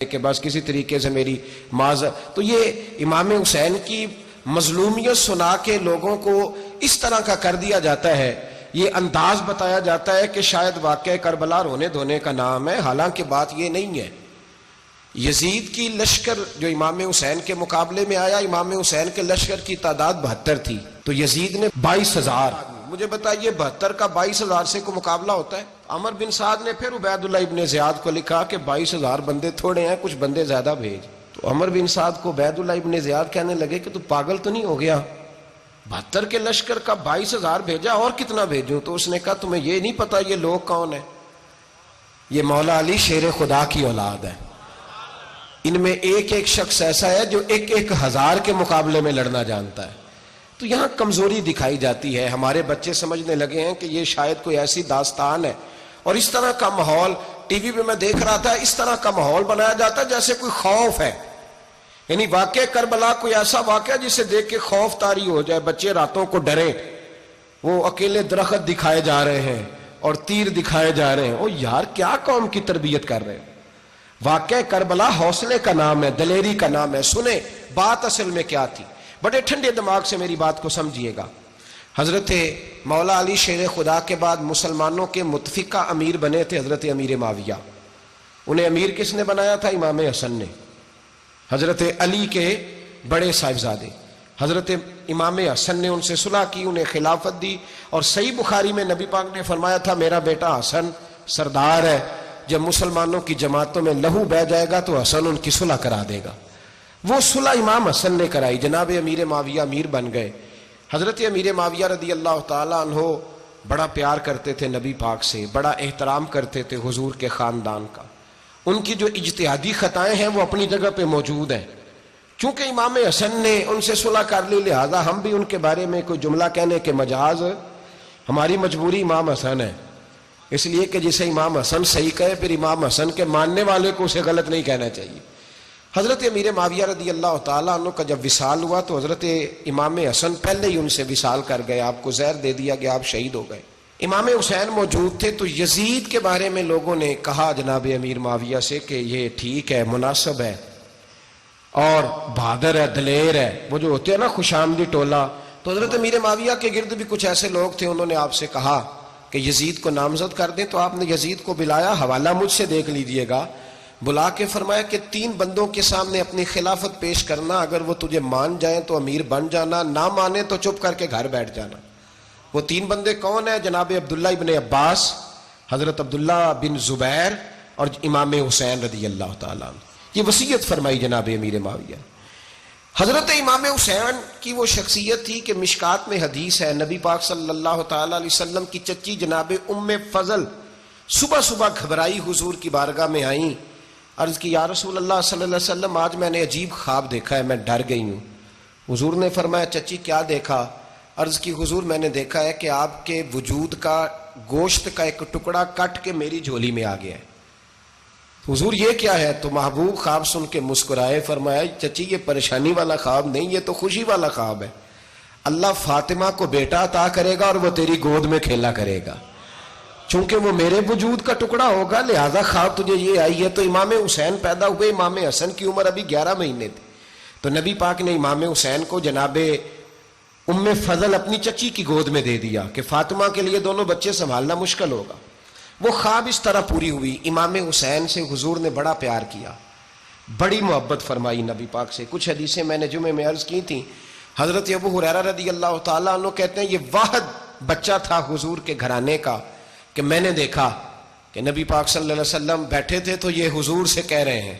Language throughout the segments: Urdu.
کہ بس کسی طریقے سے میری تو یہ امام حسین کی مظلومیت سنا کے لوگوں کو اس طرح کا کر دیا جاتا ہے، یہ انداز بتایا جاتا ہے کہ شاید واقعہ کربلا رونے دھونے کا نام ہے، حالانکہ بات یہ نہیں ہے۔ یزید کی لشکر جو امام حسین کے مقابلے میں آیا، امام حسین کے لشکر کی تعداد 72 تھی، تو یزید نے 22,000، مجھے بتائیے 72 کا 22,000 سے کوئی مقابلہ ہوتا ہے؟ عمر بن سعد نے پھر عبید اللہ ابن زیاد کو لکھا کہ 22,000 بندے تھوڑے ہیں، کچھ بندے زیادہ بھیج۔ تو عمر بن سعد کو عبید اللہ ابن زیاد کہنے لگے کہ تو پاگل تو نہیں ہو گیا، 72 کے لشکر کا 22,000 بھیجا، اور کتنا بھیجوں؟ تو اس نے کہا تمہیں یہ نہیں پتا یہ لوگ کون ہیں؟ یہ مولا علی شیر خدا کی اولاد ہے، ان میں ایک ایک شخص ایسا ہے جو 1,000 کے مقابلے میں لڑنا جانتا ہے۔ تو یہاں کمزوری دکھائی جاتی ہے، ہمارے بچے سمجھنے لگے ہیں کہ یہ شاید کوئی ایسی داستان ہے، اور اس طرح کا ماحول ٹی وی پہ میں دیکھ رہا تھا، اس طرح کا ماحول بنایا جاتا ہے جیسے کوئی خوف ہے، یعنی واقع کربلا کوئی ایسا واقعہ جسے دیکھ کے خوف طاری ہو جائے، بچے راتوں کو ڈریں، وہ اکیلے درخت دکھائے جا رہے ہیں اور تیر دکھائے جا رہے ہیں۔ او یار کیا قوم کی تربیت کر رہے ہیں؟ واقع کربلا حوصلے کا نام ہے، دلیری کا نام ہے۔ سنیں بات اصل میں کیا تھی، بڑے ٹھنڈے دماغ سے میری بات کو سمجھیے گا۔ حضرت مولا علی شیر خدا کے بعد مسلمانوں کے متفقہ امیر بنے تھے حضرت امیر معاویہ۔ انہیں امیر کس نے بنایا تھا؟ امام حسن نے، حضرت علی کے بڑے صاحبزادے۔ حضرت امام حسن نے ان سے صلح کی، انہیں خلافت دی، اور صحیح بخاری میں نبی پاک نے فرمایا تھا میرا بیٹا حسن سردار ہے، جب مسلمانوں کی جماعتوں میں لہو بہہ جائے گا تو حسن ان کی صلح کرا دے گا۔ وہ صلح امام حسن نے کرائی، جناب امیر معاویہ امیر بن گئے۔ حضرت امیر معاویہ رضی اللہ تعالیٰ عنہ بڑا پیار کرتے تھے نبی پاک سے، بڑا احترام کرتے تھے حضور کے خاندان کا۔ ان کی جو اجتہادی خطائیں ہیں وہ اپنی جگہ پہ موجود ہیں، چونکہ امام حسن نے ان سے صلح کر لی، لہذا ہم بھی ان کے بارے میں کوئی جملہ کہنے کے مجاز، ہماری مجبوری امام حسن ہے، اس لیے کہ جسے امام حسن صحیح کہے پھر امام حسن کے ماننے والے کو اسے غلط نہیں کہنا چاہیے۔ حضرت امیر معاویہ رضی اللہ تعالیٰ عنہ کا جب وصال ہوا تو حضرت امام حسن پہلے ہی ان سے وصال کر گئے، آپ کو زہر دے دیا گیا، آپ شہید ہو گئے۔ امام حسین موجود تھے، تو یزید کے بارے میں لوگوں نے کہا جناب امیر معاویہ سے کہ یہ ٹھیک ہے، مناسب ہے، اور بہادر ہے، دلیر ہے، وہ جو ہوتے ہیں نا خوش آمدی ٹولہ۔ تو حضرت امیر معاویہ کے گرد بھی کچھ ایسے لوگ تھے، انہوں نے آپ سے کہا کہ یزید کو نامزد کر دیں، تو آپ نے یزید کو بلایا، حوالہ مجھ سے دیکھ لیجئے گا، بلا کے فرمایا کہ 3 بندوں کے سامنے اپنی خلافت پیش کرنا، اگر وہ تجھے مان جائیں تو امیر بن جانا، نہ مانے تو چپ کر کے گھر بیٹھ جانا۔ وہ 3 بندے کون ہیں؟ جناب عبداللہ ابن عباس، حضرت عبداللہ بن زبیر، اور امام حسین رضی اللہ تعالیٰ عنہ۔ یہ وصیت فرمائی جناب امیر معاویہ۔ حضرت امام حسین کی وہ شخصیت تھی کہ مشکات میں حدیث ہے، نبی پاک صلی اللہ تعالیٰ علیہ وسلم کی چچی جناب ام فضل صبح صبح گھبرائی حضور کی بارگاہ میں آئیں، عرض کی یا رسول اللہ صلی اللہ علیہ وسلم آج میں نے عجیب خواب دیکھا ہے، میں ڈر گئی ہوں۔ حضور نے فرمایا چچی کیا دیکھا؟ عرض کی حضور میں نے دیکھا ہے کہ آپ کے وجود کا گوشت کا ایک ٹکڑا کٹ کے میری جھولی میں آ گیا ہے۔ حضور یہ کیا ہے؟ تو محبوب خواب سن کے مسکرائے، فرمایا چچی یہ پریشانی والا خواب نہیں، یہ تو خوشی والا خواب ہے، اللہ فاطمہ کو بیٹا عطا کرے گا اور وہ تیری گود میں کھیلا کرے گا، چونکہ وہ میرے وجود کا ٹکڑا ہوگا، لہذا خواب تجھے یہ آئی ہے۔ تو امام حسین پیدا ہوئے، امام حسن کی عمر ابھی 11 مہینے تھی، تو نبی پاک نے امام حسین کو جناب ام فضل اپنی چچی کی گود میں دے دیا کہ فاطمہ کے لیے دونوں بچے سنبھالنا مشکل ہوگا۔ وہ خواب اس طرح پوری ہوئی۔ امام حسین سے حضور نے بڑا پیار کیا، بڑی محبت فرمائی نبی پاک سے۔ کچھ حدیثیں میں نے جمعے میں عرض کی تھیں، حضرت ابو ہریرہ رضی اللہ تعالیٰ عنہ کہتے ہیں یہ واحد بچہ تھا حضور کے گھرانے کا کہ میں نے دیکھا کہ نبی پاک صلی اللہ علیہ وسلم بیٹھے تھے تو یہ حضور سے کہہ رہے ہیں،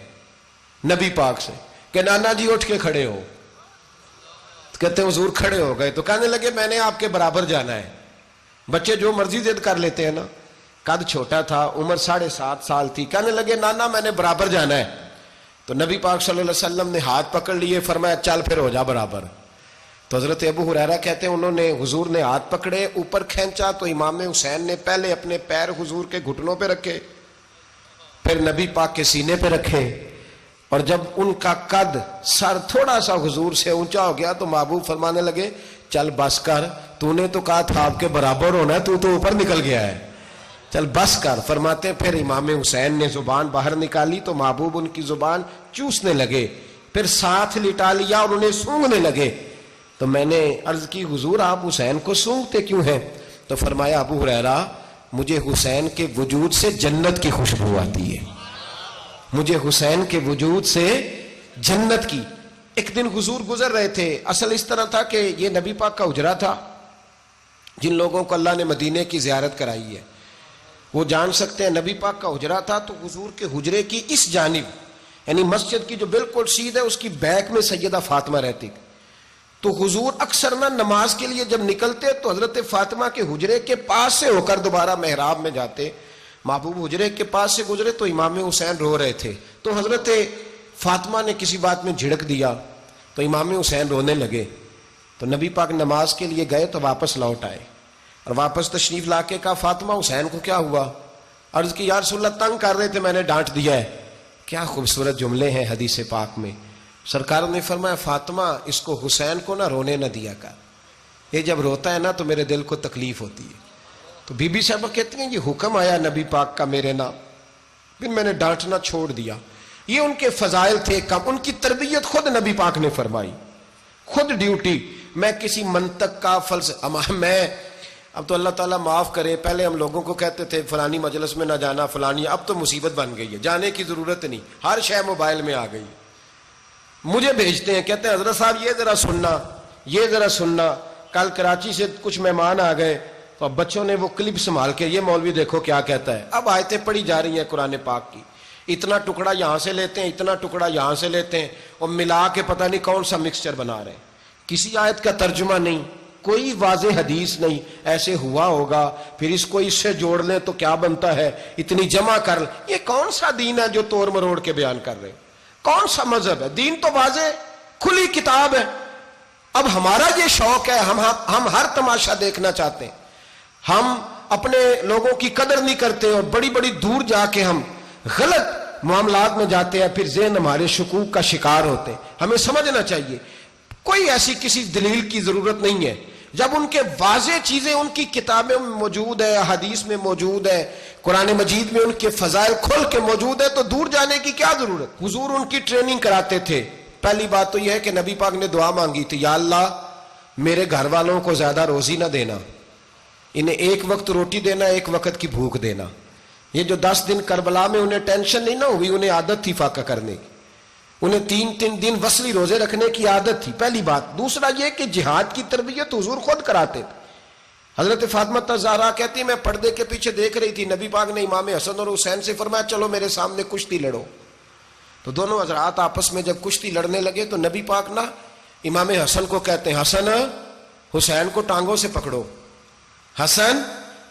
نبی پاک سے، کہ نانا جی اٹھ کے کھڑے ہو۔ کہتے ہیں حضور کھڑے ہو گئے، تو کہنے لگے میں نے آپ کے برابر جانا ہے۔ بچے جو مرضی ضد کر لیتے ہیں نا، قد چھوٹا تھا، عمر 7.5 سال تھی، کہنے لگے نانا میں نے برابر جانا ہے۔ تو نبی پاک صلی اللہ علیہ وسلم نے ہاتھ پکڑ لیے، فرمایا چل پھر ہو جا برابر۔ تو حضرت ابو ہریرہ کہتے ہیں انہوں نے حضور نے ہاتھ پکڑے، اوپر کھینچا تو امام حسین نے پہلے اپنے پیر حضور کے گھٹنوں پہ رکھے، پھر نبی پاک کے سینے پہ رکھے، اور جب ان کا قد سر تھوڑا سا حضور سے اونچا ہو گیا تو محبوب فرمانے لگے چل بس کر، تو نے تو کہا تھا آپ کے برابر ہونا ہے، تو اوپر نکل گیا ہے۔ چل بس کر. فرماتے ہیں پھر امام حسین نے زبان باہر نکالی تو محبوب ان کی زبان چوسنے لگے, پھر ساتھ لٹا لیا اور انہیں سونگھنے لگے. تو میں نے عرض کی حضور آپ حسین کو سونگھتے کیوں ہیں؟ تو فرمایا ابو ہریرہ مجھے حسین کے وجود سے جنت کی خوشبو آتی ہے, مجھے حسین کے وجود سے جنت کی. ایک دن حضور گزر رہے تھے. اصل اس طرح تھا کہ یہ نبی پاک کا حجرہ تھا. جن لوگوں کو اللہ نے مدینے کی زیارت کرائی ہے وہ جان سکتے ہیں, نبی پاک کا حجرہ تھا تو حضور کے حجرے کی اس جانب یعنی مسجد کی جو بالکل سیدھ ہے اس کی بیک میں سیدہ فاطمہ رہتی. تو حضور اکثر نہ نماز کے لیے جب نکلتے تو حضرت فاطمہ کے حجرے کے پاس سے ہو کر دوبارہ محراب میں جاتے. محبوب حجرے کے پاس سے گزرے تو امام حسین رو رہے تھے, تو حضرت فاطمہ نے کسی بات میں جھڑک دیا تو امام حسین رونے لگے. تو نبی پاک نماز کے لیے گئے تو واپس لوٹ آئے اور واپس تشریف لا کے کہا فاطمہ حسین کو کیا ہوا؟ عرض کی یا رسول اللہ تنگ کر رہے تھے میں نے ڈانٹ دیا ہے. کیا خوبصورت جملے ہیں حدیث پاک میں. سرکار نے فرمایا فاطمہ اس کو حسین کو نہ رونے نہ دیا کر, یہ جب روتا ہے نا تو میرے دل کو تکلیف ہوتی ہے. تو بی بی صاحبہ کہتی ہیں یہ حکم آیا نبی پاک کا میرے نام, پھر میں نے ڈانٹنا چھوڑ دیا. یہ ان کے فضائل تھے کم, ان کی تربیت خود نبی پاک نے فرمائی, خود ڈیوٹی. میں کسی منطق کا میں اب تو اللہ تعالیٰ معاف کرے, پہلے ہم لوگوں کو کہتے تھے فلانی مجلس میں نہ جانا فلانی, اب تو مصیبت بن گئی ہے, جانے کی ضرورت نہیں, ہر شے موبائل میں آ گئی. مجھے بھیجتے ہیں کہتے ہیں حضرت صاحب یہ ذرا سننا, یہ ذرا سننا. کل کراچی سے کچھ مہمان آ گئے تو اب بچوں نے وہ کلپ سنبھال کے یہ مولوی دیکھو کیا کہتا ہے. اب آیتیں پڑھی جا رہی ہیں قرآن پاک کی, اتنا ٹکڑا یہاں سے لیتے ہیں اتنا ٹکڑا یہاں سے لیتے ہیں اور ملا کے پتہ نہیں کون سا مکسچر بنا رہے ہیں. کسی آیت کا ترجمہ نہیں, کوئی واضح حدیث نہیں. ایسے ہوا ہوگا پھر اس کو اس سے جوڑ لیں تو کیا بنتا ہے, اتنی جمع کر لیں. یہ کون سا دین ہے جو توڑ مروڑ کے بیان کر رہے ہیں؟ کون سا مذہب ہے؟ دین تو واضح کھلی کتاب ہے. اب ہمارا یہ شوق ہے, ہم ہر تماشا دیکھنا چاہتے ہیں, ہم اپنے لوگوں کی قدر نہیں کرتے اور بڑی بڑی دور جا کے ہم غلط معاملات میں جاتے ہیں, پھر ذہن ہمارے شکوک کا شکار ہوتے ہیں. ہمیں سمجھنا چاہیے کوئی ایسی کسی دلیل کی ضرورت نہیں ہے. جب ان کے واضح چیزیں ان کی کتابیں میں موجود ہے, حدیث میں موجود ہے, قرآن مجید میں ان کے فضائل کھل کے موجود ہے, تو دور جانے کی کیا ضرورت. حضور ان کی ٹریننگ کراتے تھے. پہلی بات تو یہ ہے کہ نبی پاک نے دعا مانگی تھی, یا اللہ میرے گھر والوں کو زیادہ روزی نہ دینا, انہیں ایک وقت روٹی دینا, ایک وقت کی بھوک دینا. یہ جو 10 دن کربلا میں انہیں ٹینشن نہیں نہ ہوئی, انہیں عادت تھی فاقہ کرنے کی, انہیں 3 دن وصلی روزے رکھنے کی عادت تھی. پہلی بات. دوسرا یہ کہ جہاد کی تربیت حضور خود کراتے تھے. حضرت فاطمہ زہرا کہتی میں پردے کے پیچھے دیکھ رہی تھی, نبی پاک نے امام حسن اور حسین سے فرمایا چلو میرے سامنے کشتی لڑو. تو دونوں حضرات آپس میں جب کشتی لڑنے لگے تو نبی پاک نا امام حسن کو کہتے ہیں حسن حسین کو ٹانگوں سے پکڑو, حسن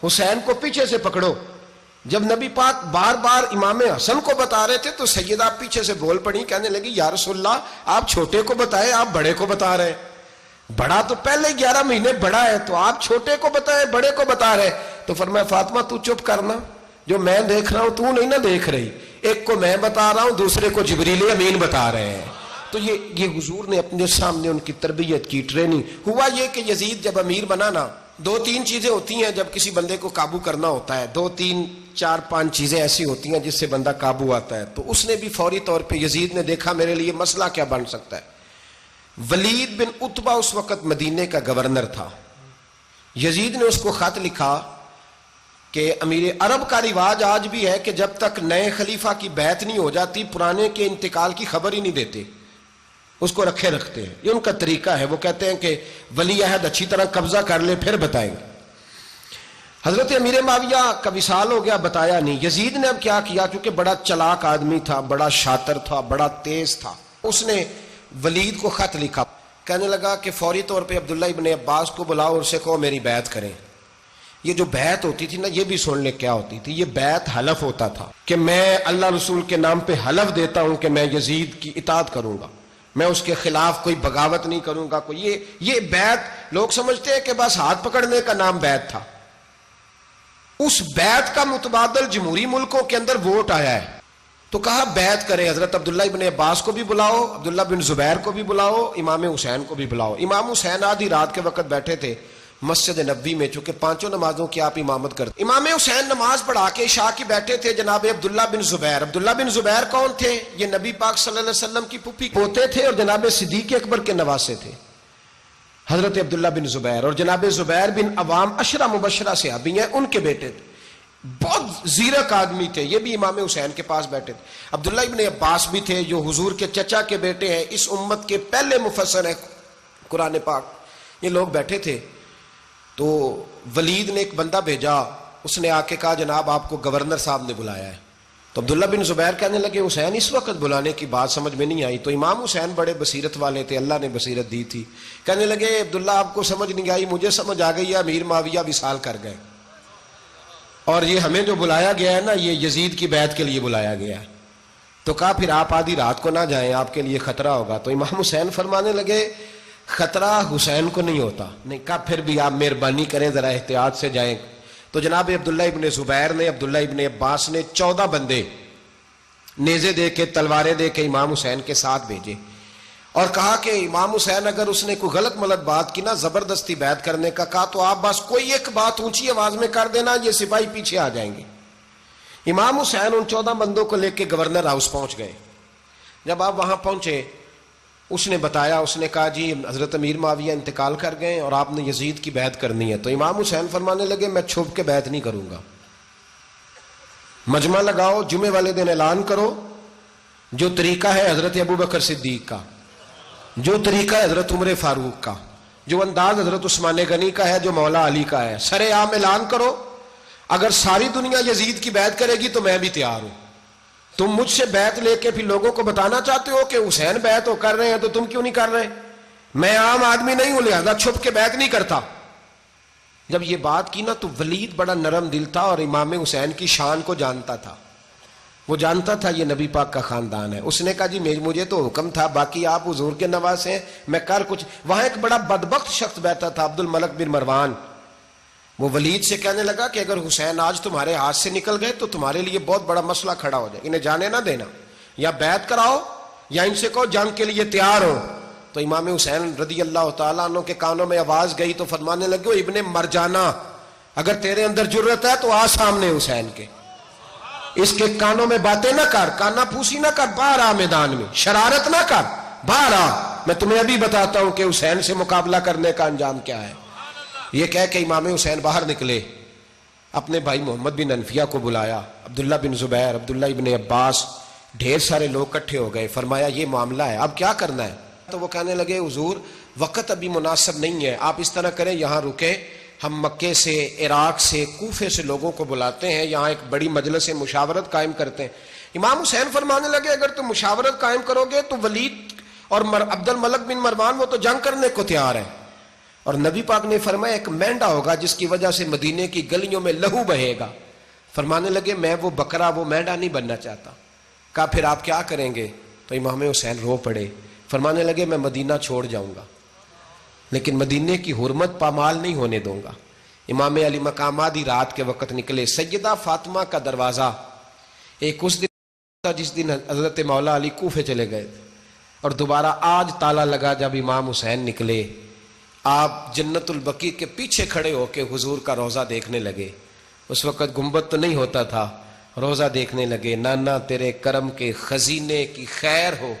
حسین کو پیچھے سے پکڑو. جب نبی پاک بار بار امام حسن کو بتا رہے تھے تو سیدہ پیچھے سے بول پڑی, کہنے لگی یا رسول اللہ آپ چھوٹے کو بتائیں, آپ بڑے کو بتا رہے ہیں. بڑا تو پہلے 11 مہینے بڑا ہے, تو آپ چھوٹے کو بتائیں بڑے کو بتا رہے. تو فرمایا فاطمہ تو چپ کرنا, جو میں دیکھ رہا ہوں تو نہیں نہ دیکھ رہی, ایک کو میں بتا رہا ہوں دوسرے کو جبریل امین بتا رہے ہیں. تو یہ حضور نے اپنے سامنے ان کی تربیت کی, ٹریننگ. ہوا یہ کہ یزید جب امیر بنا نا, 2-3 چیزیں ہوتی ہیں جب کسی بندے کو قابو کرنا ہوتا ہے, 2-3-4-5 چیزیں ایسی ہوتی ہیں جس سے بندہ قابو آتا ہے. تو اس نے بھی فوری طور پہ یزید نے دیکھا میرے لیے مسئلہ کیا بن سکتا ہے. ولید بن عتبہ اس وقت مدینے کا گورنر تھا. یزید نے اس کو خط لکھا کہ امیر عرب کا رواج آج بھی ہے کہ جب تک نئے خلیفہ کی بیعت نہیں ہو جاتی پرانے کے انتقال کی خبر ہی نہیں دیتے, اس کو رکھے رکھتے ہیں. یہ ان کا طریقہ ہے. وہ کہتے ہیں کہ ولی عہد اچھی طرح قبضہ کر لے پھر بتائیں گے. حضرت امیر معاویہ کا وصال ہو گیا, بتایا نہیں. یزید نے اب کیا کیا, کیونکہ بڑا چلاک آدمی تھا, بڑا شاطر تھا, بڑا تیز تھا, اس نے ولید کو خط لکھا. کہنے لگا کہ فوری طور پہ عبداللہ ابن عباس کو بلاؤ اور اسے کہو میری بیعت کریں. یہ جو بیعت ہوتی تھی نا, یہ بھی سن لے کیا ہوتی تھی. یہ بیعت حلف ہوتا تھا کہ میں اللہ رسول کے نام پہ حلف دیتا ہوں کہ میں یزید کی اطاعت کروں گا, میں اس کے خلاف کوئی بغاوت نہیں کروں گا. کوئی یہ بیعت لوگ سمجھتے ہیں کہ بس ہاتھ پکڑنے کا نام بیعت تھا. اس بیعت کا متبادل جمہوری ملکوں کے اندر ووٹ آیا ہے. تو کہا بیعت کرے. حضرت عبداللہ ابن عباس کو بھی بلاؤ, عبداللہ بن زبیر کو بھی بلاؤ, امام حسین کو بھی بلاؤ. امام حسین آدھی رات کے وقت بیٹھے تھے, مسجد نبوی میں، چونکہ 5 نمازوں کی آپ امامت کرتے. امام حسین نماز پڑھا کے عشاء کی بیٹھے تھے جناب عبداللہ بن زبیر. عبداللہ بن زبیر کون تھے؟ یہ نبی پاک صلی اللہ علیہ وسلم کی پھوپھی پوتے تھے اور جناب صدیق اکبر کے نواسے تھے حضرت عبداللہ بن زبیر. اور جناب زبیر بن عوام عشرہ مبشرہ صحابی ہیں، ان کے بیٹے تھے. بہت زیرک آدمی تھے، یہ بھی امام حسین کے پاس بیٹھے تھے. عبداللہ ابن عباس بھی تھے جو حضور کے چچا کے بیٹے ہیں، اس امت کے پہلے مفسر ہیں قرآن پاک. یہ لوگ بیٹھے تھے تو ولید نے ایک بندہ بھیجا، اس نے آ کے کہا جناب آپ کو گورنر صاحب نے بلایا ہے. تو عبداللہ بن زبیر کہنے لگے حسین اس وقت بلانے کی بات سمجھ میں نہیں آئی. تو امام حسین بڑے بصیرت والے تھے، اللہ نے بصیرت دی تھی. کہنے لگے عبداللہ آپ کو سمجھ نہیں آئی، مجھے سمجھ آ گئی ہے، امیر معاویہ وصال کر گئے اور یہ ہمیں جو بلایا گیا ہے نا یہ یزید کی بیعت کے لیے بلایا گیا ہے. تو کہا پھر آپ آدھی رات کو نہ جائیں، آپ کے لیے خطرہ ہوگا. تو امام حسین فرمانے لگے خطرہ حسین کو نہیں ہوتا. نہیں کہا پھر بھی آپ مہربانی کریں ذرا احتیاط سے جائیں. تو جناب عبداللہ ابن زبیر نے، عبداللہ ابن عباس نے 14 بندے نیزے دے کے، تلواریں دے کے امام حسین کے ساتھ بھیجے اور کہا کہ امام حسین اگر اس نے کوئی غلط ملت بات کی نا، زبردستی بیعت کرنے کا کہا، تو آپ بس کوئی ایک بات اونچی آواز میں کر دینا، یہ سپاہی پیچھے آ جائیں گے. امام حسین ان 14 بندوں کو لے کے گورنر ہاؤس پہنچ گئے. جب آپ وہاں پہنچے اس نے بتایا، اس نے کہا جی حضرت امیر معاویہ انتقال کر گئے اور آپ نے یزید کی بیعت کرنی ہے. تو امام حسین فرمانے لگے میں چھپ کے بیعت نہیں کروں گا، مجمع لگاؤ، جمعے والے دن اعلان کرو. جو طریقہ ہے حضرت ابوبکر صدیق کا، جو طریقہ ہے حضرت عمر فاروق کا، جو انداز حضرت عثمان غنی کا ہے، جو مولا علی کا ہے، سر عام اعلان کرو. اگر ساری دنیا یزید کی بیعت کرے گی تو میں بھی تیار ہوں. تم مجھ سے بیعت لے کے پھر لوگوں کو بتانا چاہتے ہو کہ حسین بیعت ہو کر رہے ہیں تو تم کیوں نہیں کر رہے؟ میں عام آدمی نہیں ہوں، لہذا چھپ کے بیعت نہیں کرتا. جب یہ بات کی نا تو ولید بڑا نرم دل تھا اور امام حسین کی شان کو جانتا تھا. وہ جانتا تھا یہ نبی پاک کا خاندان ہے. اس نے کہا جی مجھے تو حکم تھا، باقی آپ حضور کے نواسے ہیں، میں کر کچھ. وہاں ایک بڑا بدبخت شخص بیٹھا تھا عبد الملک بن مروان. وہ ولید سے کہنے لگا کہ اگر حسین آج تمہارے ہاتھ سے نکل گئے تو تمہارے لیے بہت بڑا مسئلہ کھڑا ہو جائے، انہیں جانے نہ دینا، یا بیعت کراؤ یا ان سے کہو جنگ کے لیے تیار ہو. تو امام حسین رضی اللہ تعالیٰ عنہ کے کانوں میں آواز گئی تو فرمانے لگے ابن مرجانہ اگر تیرے اندر جرت ہے تو آ سامنے حسین کے، اس کے کانوں میں باتیں نہ کر، کانا پھوسی نہ کر، باہر آ میدان میں، شرارت نہ کر، باہر آ، میں تمہیں ابھی بتاتا ہوں کہ حسین سے مقابلہ کرنے کا انجام کیا ہے. یہ کہہ کہ امام حسین باہر نکلے، اپنے بھائی محمد بن انفیہ کو بلایا، عبداللہ بن زبیر، عبداللہ ابن عباس، ڈھیر سارے لوگ اکٹھے ہو گئے. فرمایا یہ معاملہ ہے، اب کیا کرنا ہے؟ تو وہ کہنے لگے حضور وقت ابھی مناسب نہیں ہے، آپ اس طرح کریں یہاں رکے، ہم مکے سے، عراق سے، کوفے سے لوگوں کو بلاتے ہیں، یہاں ایک بڑی مجلس مشاورت قائم کرتے ہیں. امام حسین فرمانے لگے اگر تم مشاورت قائم کرو گے تو ولید اور عبد الملک بن مروان وہ تو جنگ کرنے کو تیار ہے، اور نبی پاک نے فرمایا ایک مینڈا ہوگا جس کی وجہ سے مدینے کی گلیوں میں لہو بہے گا. فرمانے لگے میں وہ بکرا، وہ مینڈا نہیں بننا چاہتا. کہا پھر آپ کیا کریں گے؟ تو امام حسین رو پڑے، فرمانے لگے میں مدینہ چھوڑ جاؤں گا لیکن مدینے کی حرمت پامال نہیں ہونے دوں گا. امام علی مقام آدھی رات کے وقت نکلے. سیدہ فاطمہ کا دروازہ ایک اس دن تھا جس دن حضرت مولا علی کوفے چلے گئے تھے، اور دوبارہ آج تالا لگا جب امام حسین نکلے. آپ جنت البقیع کے پیچھے کھڑے ہو کے حضور کا روضہ دیکھنے لگے. اس وقت گنبد تو نہیں ہوتا تھا، روضہ دیکھنے لگے. نانا تیرے کرم کے خزینے کی خیر ہو،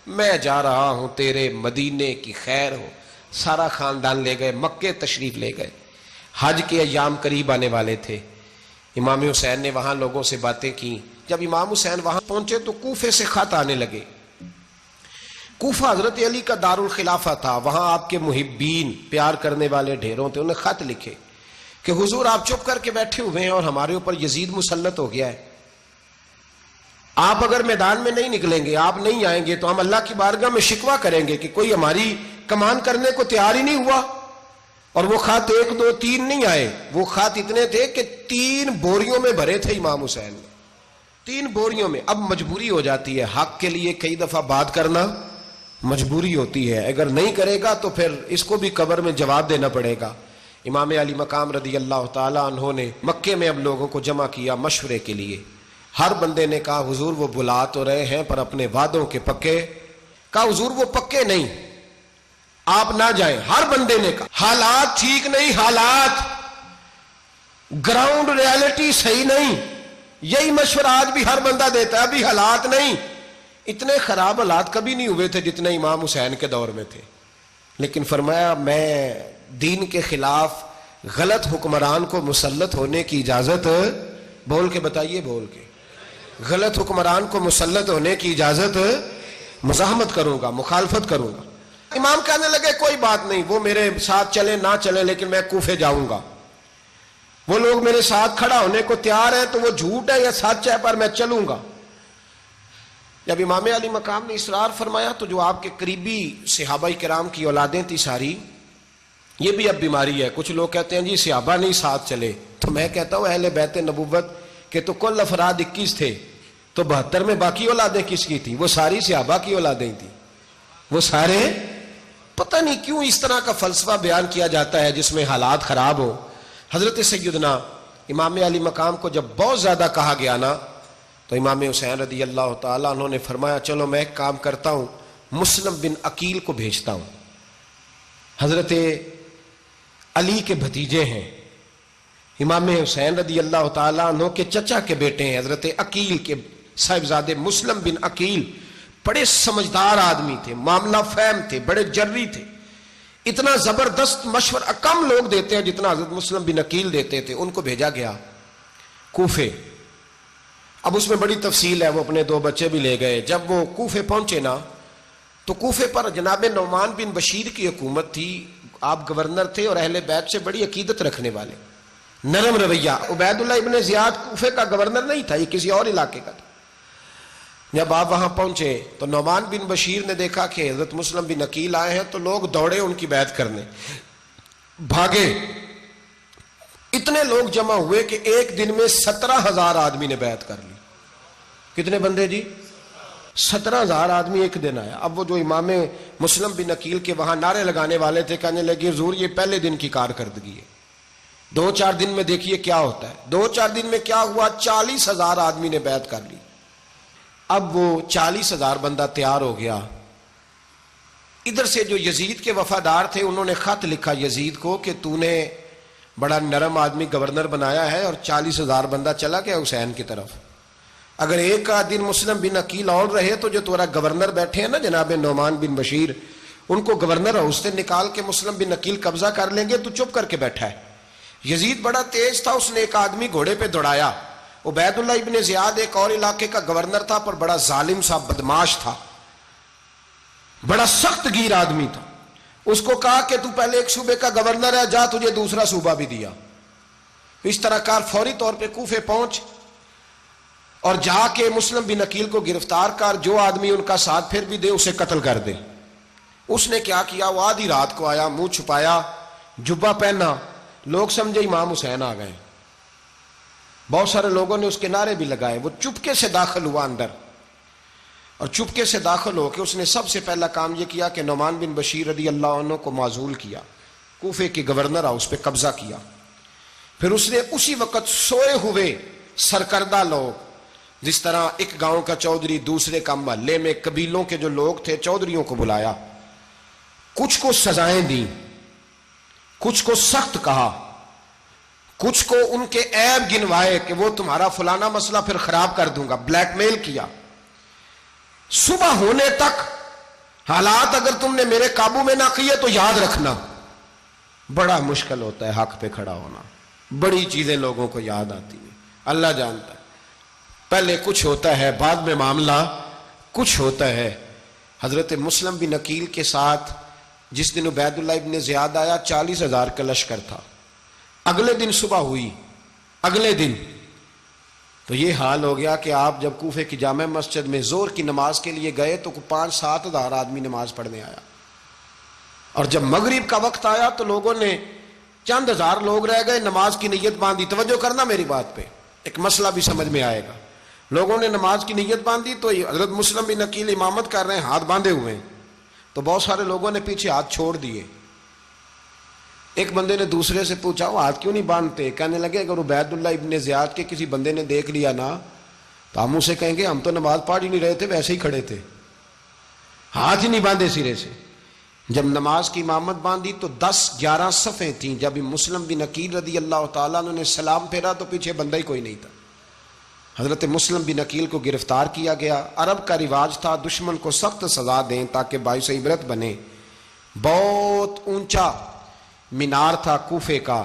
میں جا رہا ہوں تیرے مدینے کی خیر ہو. سارا خاندان لے گئے، مکے تشریف لے گئے. حج کے ایام قریب آنے والے تھے. امام حسین نے وہاں لوگوں سے باتیں کی. جب امام حسین وہاں پہنچے تو کوفے سے خط آنے لگے. کوفہ حضرت علی کا دارالخلافہ تھا، وہاں آپ کے محبین، پیار کرنے والے ڈھیروں تھے. انہیں خط لکھے کہ حضور آپ چپ کر کے بیٹھے ہوئے ہیں اور ہمارے اوپر یزید مسلط ہو گیا ہے. آپ اگر میدان میں نہیں نکلیں گے، آپ نہیں آئیں گے تو ہم اللہ کی بارگاہ میں شکوہ کریں گے کہ کوئی ہماری کمان کرنے کو تیار ہی نہیں ہوا. اور وہ خط 1 2 3 نہیں آئے، وہ خط اتنے تھے کہ 3 بوریوں میں بھرے تھے امام حسین نے، 3 بوریوں میں. اب مجبوری ہو جاتی ہے، حق کے لیے کئی دفعہ بات کرنا مجبوری ہوتی ہے، اگر نہیں کرے گا تو پھر اس کو بھی قبر میں جواب دینا پڑے گا. امام علی مقام رضی اللہ تعالیٰ عنہ نے مکے میں اب لوگوں کو جمع کیا مشورے کے لیے. ہر بندے نے کہا حضور وہ بلا تو رہے ہیں پر اپنے وعدوں کے پکے. کہا حضور وہ پکے نہیں، آپ نہ جائیں. ہر بندے نے کہا حالات ٹھیک نہیں, حالات گراؤنڈ ریالٹی صحیح نہیں. یہی مشورہ آج بھی ہر بندہ دیتا ہے, ابھی حالات نہیں. اتنے خراب حالات کبھی نہیں ہوئے تھے جتنے امام حسین کے دور میں تھے. لیکن فرمایا میں دین کے خلاف غلط حکمران کو مسلط ہونے کی اجازت, بول کے بتائیے, بول کے, غلط حکمران کو مسلط ہونے کی اجازت, مزاحمت کروں گا, مخالفت کروں گا. امام کہنے لگے کوئی بات نہیں, وہ میرے ساتھ چلے نہ چلے لیکن میں کوفے جاؤں گا. وہ لوگ میرے ساتھ کھڑا ہونے کو تیار ہے تو وہ جھوٹ ہے یا سچ ہے, پر میں چلوں گا. جب امام علی مقام نے اصرار فرمایا تو جو آپ کے قریبی صحابہ کرام کی اولادیں تھی ساری, یہ بھی اب بیماری ہے. کچھ لوگ کہتے ہیں جی صحابہ نہیں ساتھ چلے, تو میں کہتا ہوں اہل بیت نبوت کے تو کل افراد 21 تھے, تو 72 میں باقی اولادیں کس کی تھیں؟ وہ ساری صحابہ کی اولادیں تھیں. وہ سارے, پتہ نہیں کیوں اس طرح کا فلسفہ بیان کیا جاتا ہے جس میں حالات خراب ہو. حضرت سیدنا امام علی مقام کو جب بہت زیادہ کہا گیا نا, تو امام حسین رضی اللہ تعالیٰ انہوں نے فرمایا چلو میں ایک کام کرتا ہوں, مسلم بن عقیل کو بھیجتا ہوں. حضرت علی کے بھتیجے ہیں, امام حسین رضی اللہ تعالیٰ عنہ کے چچا کے بیٹے ہیں, حضرت عقیل کے صاحبزادے مسلم بن عقیل. بڑے سمجھدار آدمی تھے, معاملہ فہم تھے, بڑے جری تھے. اتنا زبردست مشورہ کم لوگ دیتے ہیں جتنا حضرت مسلم بن عقیل دیتے تھے. ان کو بھیجا گیا کوفے. اب اس میں بڑی تفصیل ہے, وہ اپنے 2 بچے بھی لے گئے. جب وہ کوفے پہنچے نا, تو کوفے پر جناب نعمان بن بشیر کی حکومت تھی. آپ گورنر تھے اور اہل بیت سے بڑی عقیدت رکھنے والے, نرم رویہ. عبید اللہ ابن زیاد کوفے کا گورنر نہیں تھا, یہ کسی اور علاقے کا تھا. جب آپ وہاں پہنچے تو نعمان بن بشیر نے دیکھا کہ حضرت مسلم بن عقیل آئے ہیں, تو لوگ دوڑے ان کی بیعت کرنے, بھاگے. اتنے لوگ جمع ہوئے کہ ایک دن میں 17,000 آدمی نے بیعت کر لی. کتنے بندے جی؟ 17,000 آدمی ایک دن آیا. اب وہ جو امام مسلم بن عقیل کے وہاں نعرے لگانے والے تھے, کہنے لگے حضور یہ پہلے دن کی کارکردگی ہے, 2-4 دن میں دیکھیے کیا ہوتا ہے. 2-4 دن میں کیا ہوا, 40,000 آدمی نے بیعت کر لی. اب وہ 40,000 بندہ تیار ہو گیا. ادھر سے جو یزید کے وفادار تھے انہوں نے خط لکھا یزید کو کہ تو نے بڑا نرم آدمی گورنر بنایا ہے اور 40,000 بندہ چلا گیا حسین کی طرف. اگر ایک دن مسلم بن عقیل اور رہے تو جو تمہارا گورنر بیٹھے ہیں نا جناب نعمان بن بشیر, ان کو گورنر ہاؤس سے نکال کے مسلم بن عقیل قبضہ کر لیں گے. تو چپ کر کے بیٹھا ہے. یزید بڑا تیز تھا, اس نے ایک آدمی گھوڑے پہ دوڑایا. عبید اللہ ابن زیاد ایک اور علاقے کا گورنر تھا, پر بڑا ظالم سا بدماش تھا, بڑا سخت گیر آدمی تھا. اس کو کہا کہ تو پہلے ایک صوبے کا گورنر ہے, جا تجھے دوسرا صوبہ بھی دیا. اس طرح کار فوری طور پہ کوفے پہنچ اور جا کے مسلم بن عقیل کو گرفتار کر, جو آدمی ان کا ساتھ پھر بھی دے اسے قتل کر دے. اس نے کیا کیا, وہ آدھی رات کو آیا, منہ چھپایا, جبہ پہنا, لوگ سمجھے امام حسین آ گئے. بہت سارے لوگوں نے اس کے نعرے بھی لگائے. وہ چپکے سے داخل ہوا اندر, اور چپکے سے داخل ہو کے اس نے سب سے پہلا کام یہ کیا کہ نعمان بن بشیر رضی اللہ عنہ کو معزول کیا, کوفے کے گورنر ہاؤس پہ قبضہ کیا. پھر اس نے اسی وقت سوئے ہوئے سرکردہ لوگ, جس طرح ایک گاؤں کا چودھری دوسرے کا محلے میں قبیلوں کے جو لوگ تھے چودھریوں کو بلایا, کچھ کو سزائیں دیں, کچھ کو سخت کہا, کچھ کو ان کے عیب گنوائے کہ وہ تمہارا فلانا مسئلہ پھر خراب کر دوں گا, بلیک میل کیا. صبح ہونے تک حالات اگر تم نے میرے قابو میں نہ کیے تو یاد رکھنا بڑا مشکل ہوتا ہے حق پہ کھڑا ہونا. بڑی چیزیں لوگوں کو یاد آتی ہیں, اللہ جانتا ہے. پہلے کچھ ہوتا ہے, بعد میں معاملہ کچھ ہوتا ہے. حضرت مسلم بن عقیل کے ساتھ جس دن عبید اللہ ابن زیاد آیا 40,000 کا لشکر تھا. اگلے دن صبح ہوئی, اگلے دن تو یہ حال ہو گیا کہ آپ جب کوفے کی جامع مسجد میں زور کی نماز کے لیے گئے تو 5-7 ہزار آدمی نماز پڑھنے آیا, اور جب مغرب کا وقت آیا تو لوگوں نے چند ہزار لوگ رہ گئے, نماز کی نیت باندھی. توجہ کرنا میری بات پہ, ایک مسئلہ بھی سمجھ میں آئے گا. لوگوں نے نماز کی نیت باندھی تو حضرت مسلم بن عقیل امامت کر رہے ہیں, ہاتھ باندھے ہوئے ہیں, تو بہت سارے لوگوں نے پیچھے ہاتھ چھوڑ دیے. ایک بندے نے دوسرے سے پوچھا وہ ہاتھ کیوں نہیں باندھتے؟ کہنے لگے اگر عبید اللہ ابن زیاد کے کسی بندے نے دیکھ لیا نا تو ہم اسے کہیں گے ہم تو نماز پڑھ ہی نہیں رہے تھے, ویسے ہی کھڑے تھے, ہاتھ ہی نہیں باندھے سرے سے. جب نماز کی امامت باندھی تو 10-11 صفیں تھیں. جب مسلم بن عقیل رضی اللہ تعالیٰ عنہ نے سلام پھیرا تو پیچھے بندہ ہی کوئی نہیں تھا. حضرت مسلم بن عقیل کو گرفتار کیا گیا. عرب کا رواج تھا دشمن کو سخت سزا دیں تاکہ باعث عبرت بنے. بہت اونچا مینار تھا کوفے کا،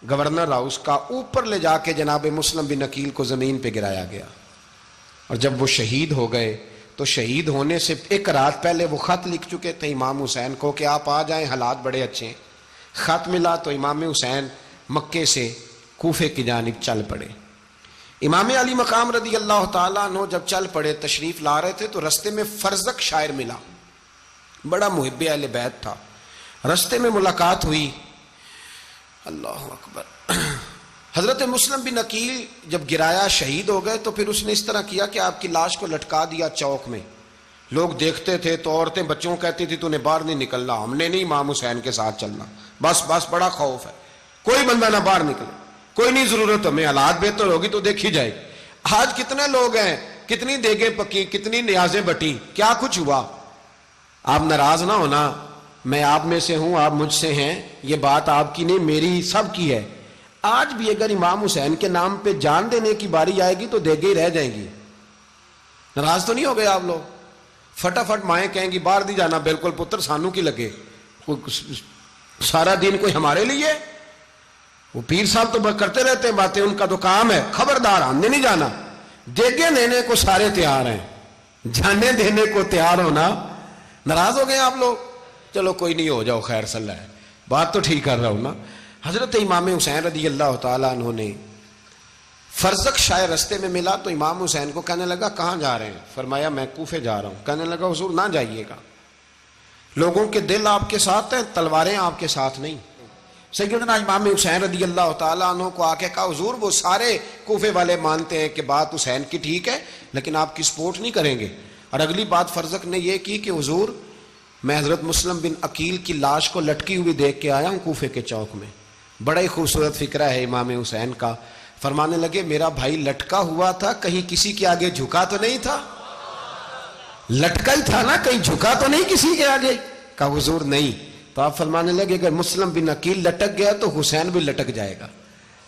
گورنر ہاؤس کا، اوپر لے جا کے جناب مسلم بن عقیل کو زمین پہ گرایا گیا. اور جب وہ شہید ہو گئے تو شہید ہونے سے ایک رات پہلے وہ خط لکھ چکے تھے امام حسین کو کہ آپ آ جائیں، حالات بڑے اچھے ہیں. خط ملا تو امام حسین مکے سے کوفے کی جانب چل پڑے. امام علی مقام رضی اللہ تعالیٰ عنہ جب چل پڑے تشریف لا رہے تھے تو رستے میں فرزق شاعر ملا، بڑا محب اہل بیت تھا. رستے میں ملاقات ہوئی. اللہ اکبر. حضرت مسلم بن عقیل جب گرایا شہید ہو گئے تو پھر اس نے اس طرح کیا کہ آپ کی لاش کو لٹکا دیا چوک میں. لوگ دیکھتے تھے تو عورتیں بچوں کہتی تھی تو نے باہر نہیں نکلنا، ہم نے نہیں امام حسین کے ساتھ چلنا، بس بڑا خوف ہے، کوئی بندہ نہ باہر نکلے، کوئی نہیں ضرورت ہمیں، حالات بہتر ہوگی تو دیکھی جائے گی. آج کتنے لوگ ہیں، کتنی دیگیں پکی، کتنی نیازیں بٹی، کیا کچھ ہوا. آپ ناراض نہ ہونا، میں آپ میں سے ہوں، آپ مجھ سے ہیں، یہ بات آپ کی نہیں میری سب کی ہے. آج بھی اگر امام حسین کے نام پہ جان دینے کی باری آئے گی تو دیگیں ہی رہ جائیں گی. ناراض تو نہیں ہو گئے آپ لوگ؟ فٹافٹ مائیں کہیں گی باہر نہیں جانا، بالکل پتر سانو کی لگے، سارا دن کوئی ہمارے لیے. وہ پیر صاحب تو کرتے رہتے ہیں باتیں، ان کا تو کام ہے. خبردار ہم نے نہیں جانا. دیگیں دینے کو سارے تیار ہیں، جانے دینے کو تیار ہونا. ناراض ہو گئے آپ لوگ؟ چلو کوئی نہیں، ہو جاؤ، خیر صلی اللہ ہے، بات تو ٹھیک کر رہا ہوں نا. حضرت امام حسین رضی اللہ تعالیٰ عنہ نے فرزق شاعر رستے میں ملا تو امام حسین کو کہنے لگا کہاں جا رہے ہیں؟ فرمایا میں کوفے جا رہا ہوں. کہنے لگا حضور نہ جائیے گا، لوگوں کے دل آپ کے ساتھ ہیں، تلواریں آپ کے ساتھ نہیں. سیدنا امام حسین رضی اللہ تعالیٰ عنہ کو آ کے کہا حضور وہ سارے کوفے والے مانتے ہیں کہ بات حسین کی ٹھیک ہے لیکن آپ کی سپورٹ نہیں کریں گے. اور اگلی بات فرزق نے یہ کی کہ حضور میں حضرت مسلم بن عقیل کی لاش کو لٹکی ہوئی دیکھ کے آیا ہوں کوفے کے چوک میں. بڑا ہی خوبصورت فکرہ ہے امام حسین کا. فرمانے لگے میرا بھائی لٹکا ہوا تھا، کہیں کسی کے آگے جھکا تو نہیں تھا؟ لٹکا ہی تھا نا، کہیں جھکا تو نہیں کسی کے آگے؟ کہا حضور نہیں. تو آپ فرمانے لگے اگر مسلم بن عقیل لٹک گیا تو حسین بھی لٹک جائے گا،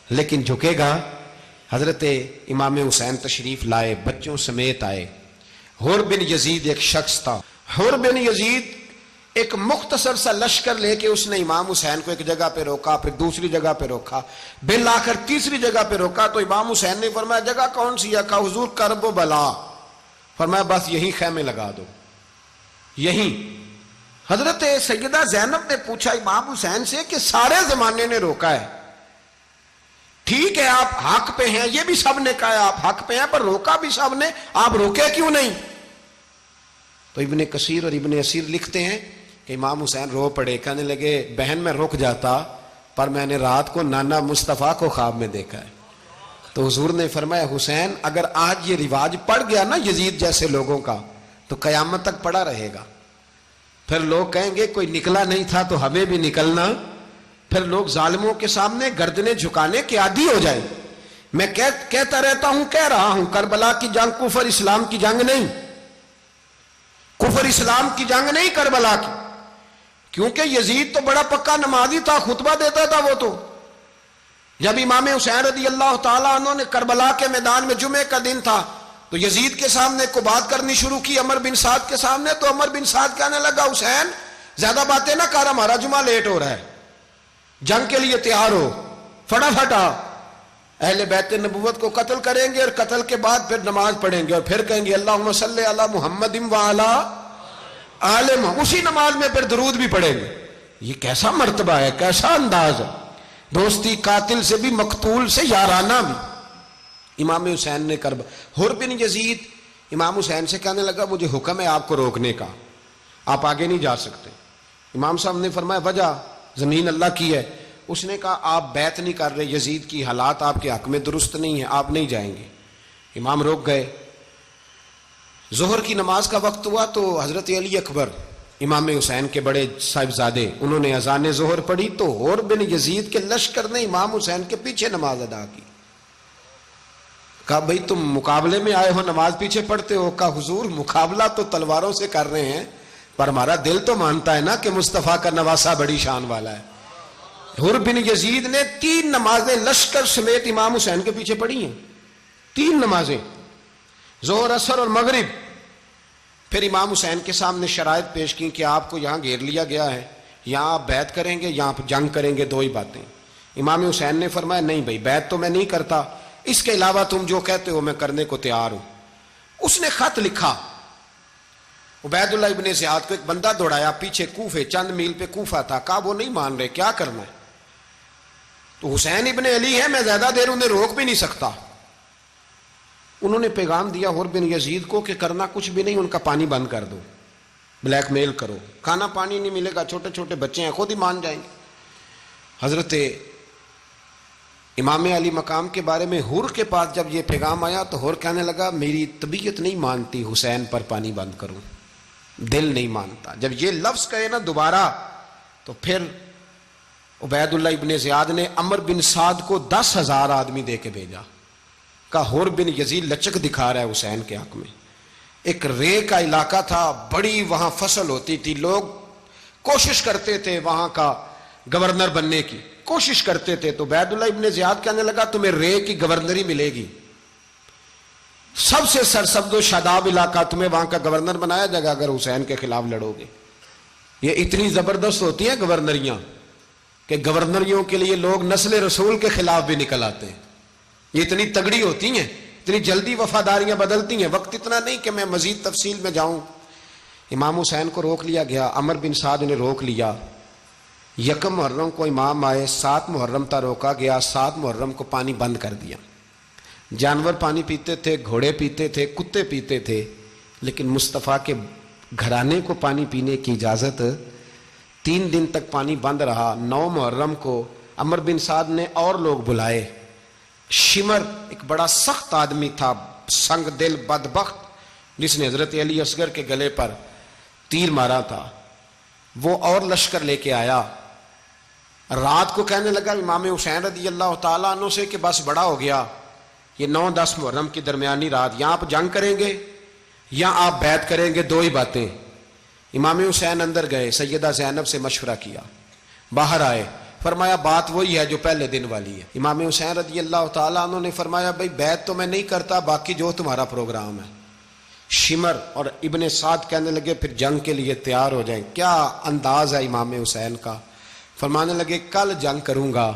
لیکن جھکے گا. حضرت امام حسین تشریف لائے، بچوں سمیت آئے. حر بن یزید ایک شخص تھا. حر بن یزید ایک مختصر سا لشکر لے کے اس نے امام حسین کو ایک جگہ پہ روکا، پھر دوسری جگہ پہ روکا، بالآخر تیسری جگہ پہ روکا. تو امام حسین نے فرمایا جگہ کون سی ہے؟ کہا حضور کرب و بلا. فرمایا بس یہی خیمے لگا دو، یہی. حضرت سیدہ زینب نے پوچھا امام حسین سے کہ سارے زمانے نے روکا ہے، ٹھیک ہے آپ حق پہ ہیں، یہ بھی سب نے کہا ہے آپ حق پہ ہیں، پر روکا بھی سب نے، آپ روکے کیوں نہیں؟ تو ابن کثیر اور ابن اسیر لکھتے ہیں کہ امام حسین رو پڑے. کہنے لگے بہن میں رک جاتا پر میں نے رات کو نانا مصطفیٰ کو خواب میں دیکھا ہے. تو حضور نے فرمایا حسین اگر آج یہ رواج پڑ گیا نا یزید جیسے لوگوں کا تو قیامت تک پڑا رہے گا. پھر لوگ کہیں گے کوئی نکلا نہیں تھا تو ہمیں بھی نکلنا. پھر لوگ ظالموں کے سامنے گردنیں جھکانے کے عادی ہو جائیں. میں کہتا رہتا ہوں، کہہ رہا ہوں، کربلا کی جنگ کفر اسلام کی جنگ نہیں، کفر اسلام کی جنگ نہیں کربلا کی. کیونکہ یزید تو بڑا پکا نمازی تھا، خطبہ دیتا تھا. وہ تو جب امام حسین رضی اللہ تعالیٰ عنہ نے کربلا کے میدان میں جمعے کا دن تھا تو یزید کے سامنے کو بات کرنی شروع کی عمر بن سعد کے سامنے. تو عمر بن سعد کہنے لگا حسین زیادہ باتیں نہ کر، ہمارا جمعہ لیٹ ہو رہا ہے، جنگ کے لیے تیار ہو، فٹافٹ آ. اہل بیت نبوت کو قتل کریں گے اور قتل کے بعد پھر نماز پڑھیں گے اور پھر کہیں گے اللہم صلی علی محمد وعلی آل محمد، اسی نماز میں پھر درود بھی پڑھیں گے. یہ کیسا مرتبہ ہے، کیسا انداز ہے. دوستی قاتل سے بھی، مقتول سے یارانہ بھی. امام حسین نے حر بن یزید امام حسین سے کہنے لگا مجھے حکم ہے آپ کو روکنے کا، آپ آگے نہیں جا سکتے. امام صاحب نے فرمایا وجہ؟ زمین اللہ کی ہے. اس نے کہا آپ بیعت نہیں کر رہے، یزید کی حالات آپ کے حق میں درست نہیں ہیں، آپ نہیں جائیں گے. امام روک گئے. ظہر کی نماز کا وقت ہوا تو حضرت علی اکبر امام حسین کے بڑے صاحبزادے انہوں نے اذان ظہر پڑھی تو حر بن یزید کے لشکر نے امام حسین کے پیچھے نماز ادا کی. کہا بھئی تم مقابلے میں آئے ہو، نماز پیچھے پڑھتے ہو؟ کہا حضور مقابلہ تو تلواروں سے کر رہے ہیں، پر ہمارا دل تو مانتا ہے نا کہ مصطفیٰ کا نواسہ بڑی شان والا ہے۔ حر بن یزید نے 3 نمازیں لشکر سمیت امام حسین کے پیچھے پڑھی ہیں، 3 نمازیں، ظہر اثر اور مغرب۔ پھر امام حسین کے سامنے شرائط پیش کی کہ آپ کو یہاں گھیر لیا گیا ہے، یہاں آپ بیعت کریں گے، یہاں جنگ کریں گے، 2 ہی باتیں۔ امام حسین نے فرمایا نہیں بھائی، بیعت تو میں نہیں کرتا، اس کے علاوہ تم جو کہتے ہو میں کرنے کو تیار ہوں۔ اس نے خط لکھا، عبید اللہ ابن زیاد کو ایک بندہ دوڑایا پیچھے کوفے، چند میل پہ کوفہ تھا، کہا وہ نہیں مان رہے، کیا کرنا ہے؟ تو حسین ابن علی ہے، میں زیادہ دیر انہیں روک بھی نہیں سکتا۔ انہوں نے پیغام دیا حر بن یزید کو کہ کرنا کچھ بھی نہیں، ان کا پانی بند کر دو، بلیک میل کرو، کھانا پانی نہیں ملے گا، چھوٹے چھوٹے بچے ہیں، خود ہی مان جائیں گے۔ حضرت امام علی مقام کے بارے میں حر کے پاس جب یہ پیغام آیا تو حر کہنے لگا میری طبیعت نہیں مانتی حسین پر پانی بند کروں، دل نہیں مانتا۔ جب یہ لفظ کہے نا دوبارہ تو پھر عبید اللہ ابن زیاد نے عمر بن سعد کو 10,000 آدمی دے کے بھیجا، کہا حر بن یزید لچک دکھا رہا ہے حسین کے حق میں۔ ایک رے کا علاقہ تھا، بڑی وہاں فصل ہوتی تھی، لوگ کوشش کرتے تھے وہاں کا گورنر بننے کی، کوشش کرتے تھے۔ تو عبید اللہ ابن زیاد کہنے لگا تمہیں رے کی گورنری ملے گی، سب سے سرسبز و شاداب علاقہ، تمہیں وہاں کا گورنر بنایا جائے گا اگر حسین کے خلاف لڑو گے۔ یہ اتنی زبردست ہوتی ہیں گورنریاں کہ گورنریوں کے لیے لوگ نسل رسول کے خلاف بھی نکل آتے ہیں، یہ اتنی تگڑی ہوتی ہیں، اتنی جلدی وفاداریاں بدلتی ہیں۔ وقت اتنا نہیں کہ میں مزید تفصیل میں جاؤں۔ امام حسین کو روک لیا گیا، عمر بن سعد نے روک لیا۔ 1 محرم کو امام آئے، 7 محرم تا روکا گیا، 7 محرم کو پانی بند کر دیا۔ جانور پانی پیتے تھے، گھوڑے پیتے تھے، کتے پیتے تھے، لیکن مصطفیٰ کے گھرانے کو پانی پینے کی اجازت 3 دن تک پانی بند رہا۔ 9 محرم کو عمر بن سعد نے اور لوگ بلائے۔ شمر ایک بڑا سخت آدمی تھا، سنگ دل بدبخت، جس نے حضرت علی اصغر کے گلے پر تیر مارا تھا، وہ اور لشکر لے کے آیا۔ رات کو کہنے لگا امام حسین رضی اللہ تعالیٰ عنہ سے کہ بس بڑا ہو گیا، یہ 9-10 محرم کی درمیانی رات، یہاں آپ جنگ کریں گے یا آپ بیعت کریں گے، 2 ہی باتیں۔ امام حسین اندر گئے، سیدہ زینب سے مشورہ کیا، باہر آئے، فرمایا بات وہی ہے جو پہلے دن والی ہے۔ امام حسین رضی اللہ تعالیٰ عنہ نے فرمایا بھائی بیعت تو میں نہیں کرتا، باقی جو تمہارا پروگرام ہے۔ شمر اور ابن سعد کہنے لگے پھر جنگ کے لیے تیار ہو جائیں۔ کیا انداز ہے امام حسین کا، فرمانے لگے کل جنگ کروں گا،